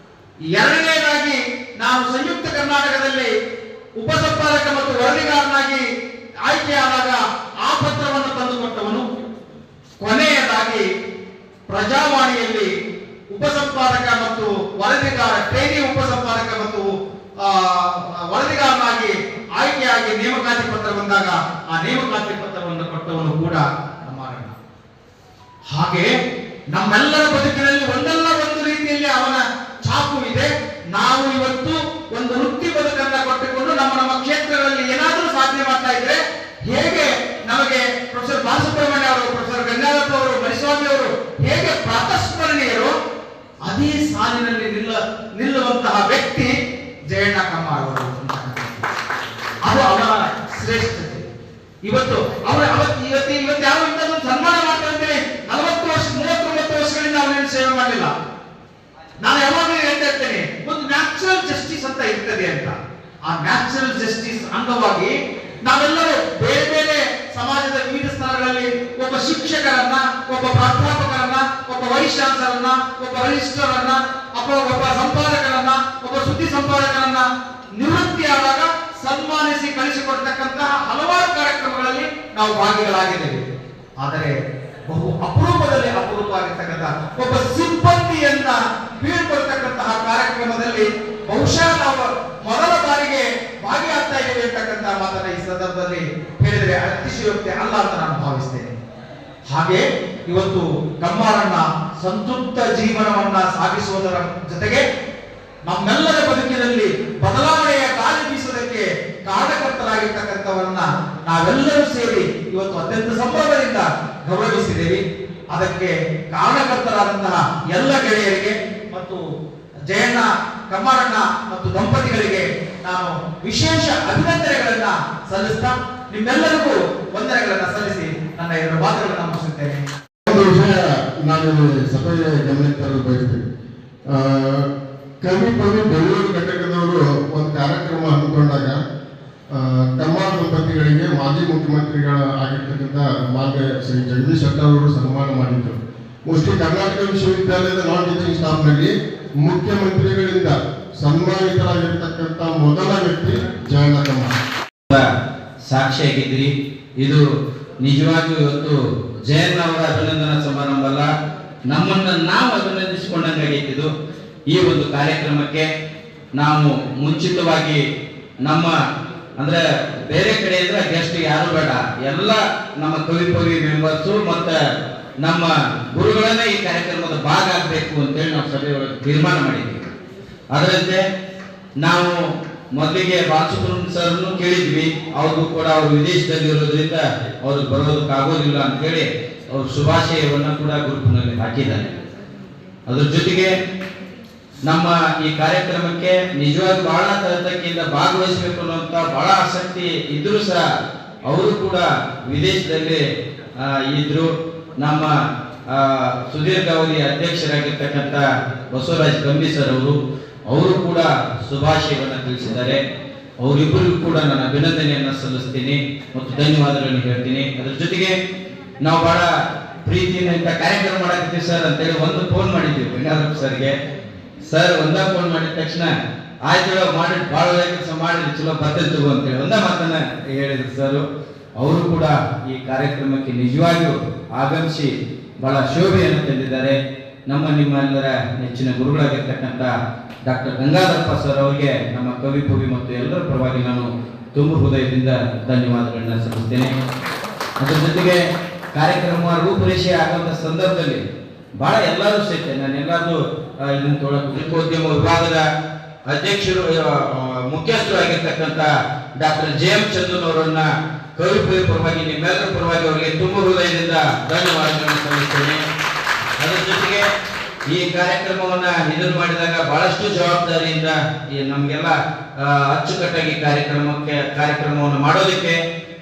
ಎರಡನೇದಾಗಿ ನಾನು ಸಂಯುಕ್ತ ಕರ್ನಾಟಕದಲ್ಲಿ ಉಪಸಂಪಾದಕ ಮತ್ತು ವರದಿಗಾರನಾಗಿ ಆಯ್ಕೆಯಾದಾಗ ಆ ಪತ್ರವನ್ನು ತಂದುಕೊಟ್ಟವನು. ಕೊನೆಯದಾಗಿ ಪ್ರಜಾವಾಣಿಯಲ್ಲಿ ಉಪಸಂಪಾದಕ ಮತ್ತು ವರದಿಗಾರ, ಟ್ರೈನಿ ಉಪಸಂಪಾದಕ ಮತ್ತು ವರದಿಗಾರನಾಗಿ ಆಯ್ಕೆಯಾಗಿ ನೇಮಕಾತಿ ಪತ್ರ ಬಂದಾಗ ಆ ನೇಮಕಾತಿ ಪತ್ರವನ್ನು ಕೊಟ್ಟವನು ಕೂಡ ಕಮ್ಮಾರಣ್ಣ. ಹಾಗೆ ನಮ್ಮೆಲ್ಲರ ಬದುಕಿನಲ್ಲಿ ಒಂದಲ್ಲ ಒಂದು ರೀತಿಯಲ್ಲಿ ಅವನ ಛಾಪು ಇದೆ. ನಾವು ಇವತ್ತು ಒಂದು ವೃತ್ತಿ ಬದುಕನ್ನ ಕೊಟ್ಟುಕೊಂಡು ನಮ್ಮ ಕ್ಷೇತ್ರಗಳಲ್ಲಿ ಏನಾದರೂ ಸಾಧನೆ ಮಾಡ್ತಾ ಇದ್ರೆ, ಹೇಗೆ ನಮಗೆ ಪ್ರೊಫೆಸರ್ ಬಾಲಸುಬ್ರಹ್ಮಣ್ಯ ಅವರು, ಪ್ರೊಫೆಸರ್ ಗಂಗಾಧರಪ್ಪ ಅವರು, ಮರಿಸ್ವಾಮಿ ಅವರು ಹೇಗೆ ಪ್ರಾತಸ್ಮರಣೀಯರು, ಅದೇ ಸಾಲಿನಲ್ಲಿ ನಿಲ್ಲುವಂತಹ ವ್ಯಕ್ತಿ ಜಯಣ್ಣ ಕಮ್ಮಾರ್ ಅವರು. ಅದು ಅವರ ಶ್ರೇಷ್ಠತೆ. ಇವತ್ತು ಇವತ್ತು ಯಾರು ಇಂಥದ್ದು ಸನ್ಮಾನ ಮಾಡ್ತಾರೆ 40 ವರ್ಷ 30 ವರ್ಷಗಳಿಂದ ಅವನೇನು ಸೇವೆ ಮಾಡಲಿಲ್ಲ. ನಾನು ಯಾವಾಗಲೂ ಹೇಳ್ತಾ ಇರ್ತೇನೆ, ಒಂದು ನ್ಯಾಚುರಲ್ ಜಸ್ಟಿಸ್ ಅಂತ ಇರ್ತದೆ ಅಂತ. ಆ ನ್ಯಾಚುರಲ್ ಜಸ್ಟಿಸ್ ಅಂಗವಾಗಿ ನಾವೆಲ್ಲರೂ ಬೇರೆ ಬೇರೆ ಸಮಾಜದ ವಿವಿಧ ಸ್ಥಳಗಳಲ್ಲಿ ಒಬ್ಬ ಶಿಕ್ಷಕರನ್ನ, ಒಬ್ಬ ಪ್ರಾಧ್ಯಾಪಕರನ್ನ, ಒಬ್ಬ ವೈಸ್ ಚಾನ್ಸಲರ್ನ, ಒಬ್ಬ ರಿಜಿಸ್ಟ್ರಾರ್ ಅನ್ನ, ಒಬ್ಬ ಸಂಪಾದಕರನ್ನ, ಒಬ್ಬ ಸುದ್ದಿ ಸಂಪಾದಕರನ್ನ ನಿವೃತ್ತಿಯಾದಾಗ ಸನ್ಮಾನಿಸಿ ಕಳಿಸಿಕೊಡ್ತಕ್ಕಂತಹ ಹಲವಾರು ಕಾರ್ಯಕ್ರಮಗಳಲ್ಲಿ ನಾವು ಭಾಗಿಗಳಾಗಿದ್ದೇವೆ. ಆದರೆ ಬಹು ಅಪರೂಪದಲ್ಲಿ ಅಪರೂಪ ಆಗಿರ್ತಕ್ಕಂಥ ಒಬ್ಬ ಸಿಬ್ಬಂದಿಯನ್ನ ಬೀಳ್ಕೊಳ್ತಕ್ಕಂತಹ ಕಾರ್ಯಕ್ರಮದಲ್ಲಿ ಬಹುಶಃ ನಾವು ಮೊದಲ ಬಾರಿಗೆ ಭಾಗಿಯಾಗ್ತಾ ಇದ್ದೇವೆ ಅಂತಕ್ಕಂಥ ಮಾತನ್ನ ಈ ಸಂದರ್ಭದಲ್ಲಿ ಹೇಳಿದರೆ ಅತಿಶಯೋಕ್ತಿ ಅಲ್ಲ ಅಂತ ನಾನು ಭಾವಿಸ್ತೇನೆ. ಹಾಗೆ ಇವತ್ತು ಕಮ್ಮಾರಣ್ಣ ಸಂತೃಪ್ತ ಜೀವನವನ್ನ ಸಾಗಿಸುವುದರ ಜೊತೆಗೆ ನಮ್ಮೆಲ್ಲರ ಬದುಕಿನಲ್ಲಿ ಬದಲಾವಣೆಯ ಗಾಳಿ ಬೀಸುವುದಕ್ಕೆ ಕಾರಣಕರ್ತರಾಗಿರ್ತಕ್ಕಂಥವನ್ನ ನಾವೆಲ್ಲರೂ ಸೇರಿ ಇವತ್ತು ಅತ್ಯಂತ ಸಂಭ್ರಮದಿಂದ ಗೌರವಿಸಿದ್ದೇವೆ. ಅದಕ್ಕೆ ಕಾರಣಕರ್ತರಾದಂತಹ ಎಲ್ಲ ಗೆಳೆಯರಿಗೆ ಮತ್ತು ಜಯಣ್ಣ ಕಮ್ಮಾರಣ್ಣ ಮತ್ತು ದಂಪತಿಗಳಿಗೆ ನಾನು ವಿಶೇಷ ಅಭಿನಂದನೆಗಳನ್ನ ಸಲ್ಲಿಸ್ತಾ ನಿಮ್ಮೆಲ್ಲರಿಗೂ ವಂದನೆಗಳನ್ನ ಸಲ್ಲಿಸಿ ನನ್ನ 2 ಮಾತುಗಳನ್ನು ಮುಗಿಸುತ್ತೇನೆ. ಒಂದು ವಿಷಯ ನಾನು ಸಭೆಯ ಗಮನಕ್ಕೆ ತರಲು ಬಯಸ್ತೇನೆ. ಕವಿ ಬೆಂಗಳೂರು ಘಟಕದವರು ಒಂದು ಕಾರ್ಯಕ್ರಮ ಹಮ್ಮಿಕೊಂಡಾಗ ಕಮ್ಮಾರ ದಂಪತಿಗಳಿಗೆ ಮಾಜಿ ಮುಖ್ಯಮಂತ್ರಿಗಳ ಆಗಿರ್ತಕ್ಕಂಥ ಮಾನ್ಯ ಶ್ರೀ ಜಗದೀಶ್ ಶೆಟ್ಟರ್ ಅವರು ಸನ್ಮಾನ ಮಾಡಿದ್ರು. ಮೋಸ್ಟ್ಲಿ ಕರ್ನಾಟಕ ವಿಶ್ವವಿದ್ಯಾಲಯದ ನಾನ್ ಟೀಚಿಂಗ್ ಸ್ಟಾಫ್ನಲ್ಲಿ ಮುಖ್ಯಮಂತ್ರಿಗಳಿಂದ ಸನ್ಮಾನಿತರಾಗಿರ್ತಕ್ಕಂಥ ಮೊದಲ ವ್ಯಕ್ತಿ ಜಯಣ್ಣ ಕಮ್ಮಾರ ಸಾಕ್ಷಿಯಾಗಿದ್ದೀರಿ. ಇದು ನಿಜವಾಗಿಯೂ ಇವತ್ತು ಜಯಣ್ಣ ಅವರ ಅಭಿನಂದನಾ ಸಮಾರಂಭ ಅಲ್ಲ, ನಮ್ಮನ್ನು ನಾವು ಅಭಿನಂದಿಸಿಕೊಂಡಂಗಾಗಿದ್ದು. ಈ ಒಂದು ಕಾರ್ಯಕ್ರಮಕ್ಕೆ ನಾವು ಮುಂಚಿತವಾಗಿ ನಮ್ಮ ಅಂದ್ರೆ ಬೇರೆ ಕಡೆ ಇದ್ರೆ ಗೆಸ್ಟ್ ಯಾರು ಬೇಡ, ಎಲ್ಲ ನಮ್ಮ ಕವಿ ಮೆಂಬರ್ಸು ಮತ್ತೆ ನಮ್ಮ ಗುರುಗಳನ್ನೇ ಈ ಕಾರ್ಯಕ್ರಮದ ಭಾಗ ಆಗಬೇಕು ಅಂತೇಳಿ ನಾವು ಸಭೆಯೊಳಗೆ ತೀರ್ಮಾನ ಮಾಡಿದ್ದೀವಿ. ಅದರಂತೆ ನಾವು ಮೊದಲಿಗೆ ಬಾಲಸುಬ್ರಹ್ಮಣ್ಯ ಸರ್ನು ಕೇಳಿದ್ವಿ. ಅವ್ರಿಗೂ ಕೂಡ ಅವರು ವಿದೇಶದಲ್ಲಿ ಇರೋದ್ರಿಂದ ಅವ್ರಿಗೆ ಬರೋದಕ್ಕಾಗೋದಿಲ್ಲ ಅಂತೇಳಿ ಅವ್ರ ಶುಭಾಶಯವನ್ನು ಕೂಡ ಗ್ರೂಪ್ನಲ್ಲಿ ಹಾಕಿದ್ದಾರೆ. ಅದ್ರ ಜೊತೆಗೆ ನಮ್ಮ ಈ ಕಾರ್ಯಕ್ರಮಕ್ಕೆ ನಿಜವಾಗಿ ಬಹಳ ತರತಕ್ಕಿಂದ ಭಾಗವಹಿಸಬೇಕು ಅನ್ನುವಂಥ ಬಹಳ ಆಸಕ್ತಿ ಇದ್ರೂ ಸಹ ಅವರು ಕೂಡ ವಿದೇಶದಲ್ಲಿ ಇದ್ರು. ನಮ್ಮ ಸುದೀರ್ಘಾವಧಿ ಅಧ್ಯಕ್ಷರಾಗಿರ್ತಕ್ಕಂಥ ಬಸವರಾಜ್ ಕಂಬಿ ಸರ್ ಅವರು ಕೂಡ ಶುಭಾಶಯವನ್ನು ತಿಳಿಸಿದ್ದಾರೆ. ಅವರಿಬ್ಬರಿಗೂ ಕೂಡ ನಾನು ಅಭಿನಂದನೆಯನ್ನು ಸಲ್ಲಿಸ್ತೀನಿ ಮತ್ತು ಧನ್ಯವಾದಗಳನ್ನು ಹೇಳ್ತೀನಿ. ಅದ್ರ ಜೊತೆಗೆ ನಾವು ಬಹಳ ಪ್ರೀತಿಯಿಂದ ಇಂಥ ಕಾರ್ಯಕ್ರಮ ಮಾಡಕತ್ತೀವಿ ಸರ್ ಅಂತೇಳಿ ಒಂದು ಫೋನ್ ಮಾಡಿದ್ದೀವಿ ಗಂಗಾಧರ ಸರ್ಗೆ. ಸರ್ ಒಂದೇ ಫೋನ್ ಮಾಡಿದ ತಕ್ಷಣ ಆಯ್ತು ಮಾಡಿ ಭಾಳ ಕೆಲಸ ಮಾಡಿದ್ರಿ, ಚಲೋ ಬರ್ತೈತೆ ಅಂತೇಳಿ ಒಂದೇ ಮಾತನ್ನ ಹೇಳಿದ್ರು ಸರ್. ಅವರು ಕೂಡ ಈ ಕಾರ್ಯಕ್ರಮಕ್ಕೆ ನಿಜವಾಗಿಯೂ ಆಗಮಿಸಿ ಬಹಳ ಶೋಭೆಯನ್ನು ತಂದಿದ್ದಾರೆ. ನಿಮ್ಮೆಲ್ಲರ ನೆಚ್ಚಿನ ಗುರುಗಳಾಗಿರ್ತಕ್ಕಂಥ ಡಾಕ್ಟರ್ ಗಂಗಾಧರಪ್ಪ ಸರ್ ಅವರಿಗೆ ನಮ್ಮ ಕವಿ ಮತ್ತು ಎಲ್ಲರ ಪರವಾಗಿ ನಾನು ತುಂಬ ಹೃದಯದಿಂದ ಧನ್ಯವಾದಗಳನ್ನ ಸಲ್ಲಿಸ್ತೇನೆ. ಅದರ ಜೊತೆಗೆ ಕಾರ್ಯಕ್ರಮ ರೂಪುರೇಷೆ ಆಗುವಂಥ ಸಂದರ್ಭದಲ್ಲಿ ಬಹಳ ಎಲ್ಲರೂ ಸಹಿತ ನಾನೆಲ್ಲರೂ ಇದನ್ನು ಪತ್ರಿಕೋದ್ಯಮ ವಿಭಾಗದ ಅಧ್ಯಕ್ಷರು ಮುಖ್ಯಸ್ಥರು ಆಗಿರ್ತಕ್ಕಂಥ ಡಾಕ್ಟರ್ JM ಚಂದನ್ ಅವರನ್ನ ಕವಿ ಪರವಾಗಿ ನಿಮ್ಮೆಲ್ಲರ ಪರವಾಗಿ ಅವರಿಗೆ ತುಂಬ ಹೃದಯದಿಂದ ಧನ್ಯವಾದಗಳನ್ನು ಸಲ್ಲಿಸ್ತೇನೆ. ಅದರ ಜೊತೆಗೆ ಈ ಕಾರ್ಯಕ್ರಮವನ್ನ ಇದನ್ನು ಮಾಡಿದಾಗ ಬಹಳಷ್ಟು ಜವಾಬ್ದಾರಿಯಿಂದ ನಮ್ಗೆಲ್ಲ ಅಚ್ಚುಕಟ್ಟಾಗಿ ಕಾರ್ಯಕ್ರಮವನ್ನು ಮಾಡೋದಕ್ಕೆ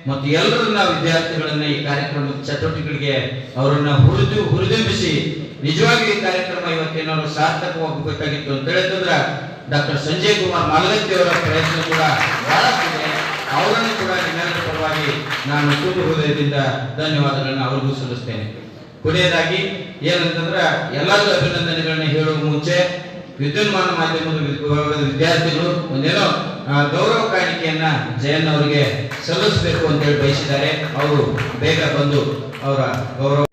ಮತ್ತು ಎಲ್ಲರನ್ನ ವಿದ್ಯಾರ್ಥಿಗಳನ್ನ ಈ ಕಾರ್ಯಕ್ರಮದ ಚಟುವಟಿಕೆಗಳಿಗೆ ಅವರನ್ನ ಹುರಿದುಂಬಿಸಿ ನಿಜವಾಗಿ ಈ ಕಾರ್ಯಕ್ರಮ ಇವತ್ತೇನಾದ್ರು ಸಾರ್ಥಕವಾಗಬೇಕಾಗಿತ್ತು ಅಂತ ಹೇಳಿದ್ರೆ ಡಾಕ್ಟರ್ ಸಂಜಯ್ ಕುಮಾರ್ ಮಾಲಗತ್ತಿ ಅವರ ಪ್ರಯತ್ನ ಕೂಡ ಬಹಳಷ್ಟಿದೆ. ಅವರನ್ನು ಕೂಡ ನಿಮ್ಮೆಲ್ಲರ ಪರವಾಗಿ ನಾನು ತುಂಬ ಹೃದಯದಿಂದ ಧನ್ಯವಾದಗಳನ್ನ ಅವ್ರಿಗೂ ಸಲ್ಲಿಸ್ತೇನೆ. ಕೊನೆಯದಾಗಿ ಏನಂತಂದ್ರೆ ಎಲ್ಲರಿಗೂ ಅಭಿನಂದನೆಗಳನ್ನ ಹೇಳುವ ಮುಂಚೆ ವಿದ್ಯುನ್ಮಾನ ಮಾಧ್ಯಮದ ವಿಭಾಗದ ವಿದ್ಯಾರ್ಥಿಗಳು ಒಂದೇನೋ ಗೌರವ ಕಾಣಿಕೆಯನ್ನ ಜಯಣ್ಣ ಅವರಿಗೆ ಸಲ್ಲಿಸಬೇಕು ಅಂತ ಹೇಳಿ ಬಯಸಿದ್ದಾರೆ. ಅವರು ಬೇಗ ಬಂದು ಅವರ ಗೌರವ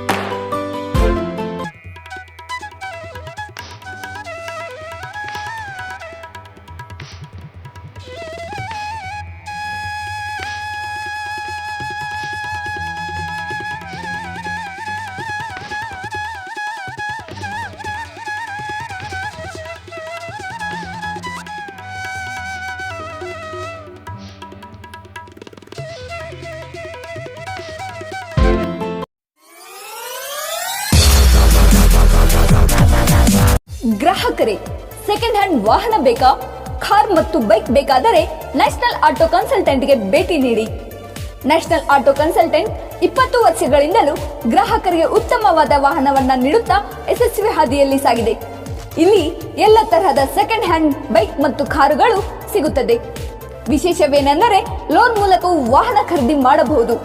ಗ್ರಾಹಕರೇ, ಸೆಕೆಂಡ್ ಹ್ಯಾಂಡ್ ವಾಹನ ಬೇಕಾ? ಕಾರ್ ಮತ್ತು ಬೈಕ್ ಬೇಕಾದರೆ ನ್ಯಾಷನಲ್ ಆಟೋ ಕನ್ಸಲ್ಟೆಂಟ್ಗೆ ಭೇಟಿ ನೀಡಿ. ನ್ಯಾಷನಲ್ ಆಟೋ ಕನ್ಸಲ್ಟೆಂಟ್ 20 ವರ್ಷಗಳಿಂದಲೂ ಗ್ರಾಹಕರಿಗೆ ಉತ್ತಮವಾದ ವಾಹನವನ್ನ ನೀಡುತ್ತಾ ಯಶಸ್ವಿ ಹಾದಿಯಲ್ಲಿ ಸಾಗಿದೆ. ಇಲ್ಲಿ ಎಲ್ಲ ತರಹದ ಸೆಕೆಂಡ್ ಹ್ಯಾಂಡ್ ಬೈಕ್ ಮತ್ತು ಕಾರುಗಳು ಸಿಗುತ್ತದೆ. ವಿಶೇಷವೇನೆಂದರೆ ಲೋನ್ ಮೂಲಕವೂ ವಾಹನ ಖರೀದಿ ಮಾಡಬಹುದು.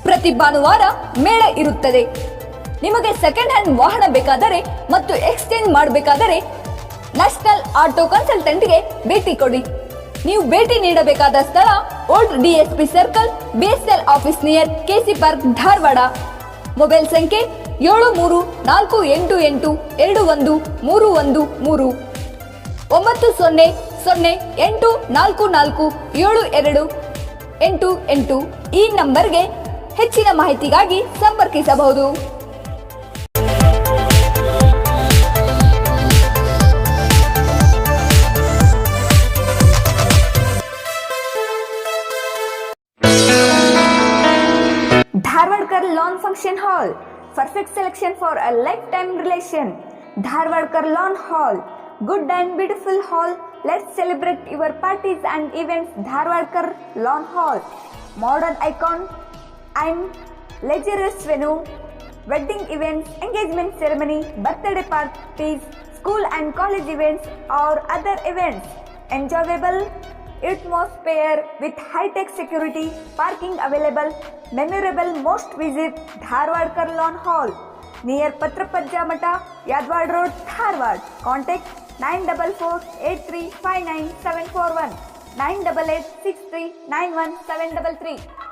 ಪ್ರತಿ ಭಾನುವಾರ ಮೇಳ ಇರುತ್ತದೆ. ನಿಮಗೆ ಸೆಕೆಂಡ್ ಹ್ಯಾಂಡ್ ವಾಹನ ಬೇಕಾದರೆ ಮತ್ತು ಎಕ್ಸ್ಚೇಂಜ್ ಮಾಡಬೇಕಾದರೆ ನ್ಯಾಷನಲ್ ಆಟೋ ಕನ್ಸಲ್ಟೆಂಟ್ಗೆ ಭೇಟಿ ಕೊಡಿ. ನೀವು ಭೇಟಿ ನೀಡಬೇಕಾದ ಸ್ಥಳ old DSP circle, BSL office near KC park, Dharwad. Mobile ಸಂಖ್ಯೆ 7348821313 9008447288. ಈ ನಂಬರ್ಗೆ ಹೆಚ್ಚಿನ ಮಾಹಿತಿಗಾಗಿ ಸಂಪರ್ಕಿಸಬಹುದು. Dharwadkar Lawn Function Hall, perfect selection for a lifetime relation. Dharwadkar Lawn Hall, good and beautiful hall. Let's celebrate your parties and events. Dharwadkar Lawn Hall, modern icon and luxurious venue, wedding events, engagement ceremony, birthday parties, school and college events or other events. Enjoyable atmosphere with high-tech security, parking available, memorable. Most visit Dharwadkar Lawn Hall near Patrapajja Mata, Yadwad Road, Dharwad. Contact 944-8359-741, 988-6391-733.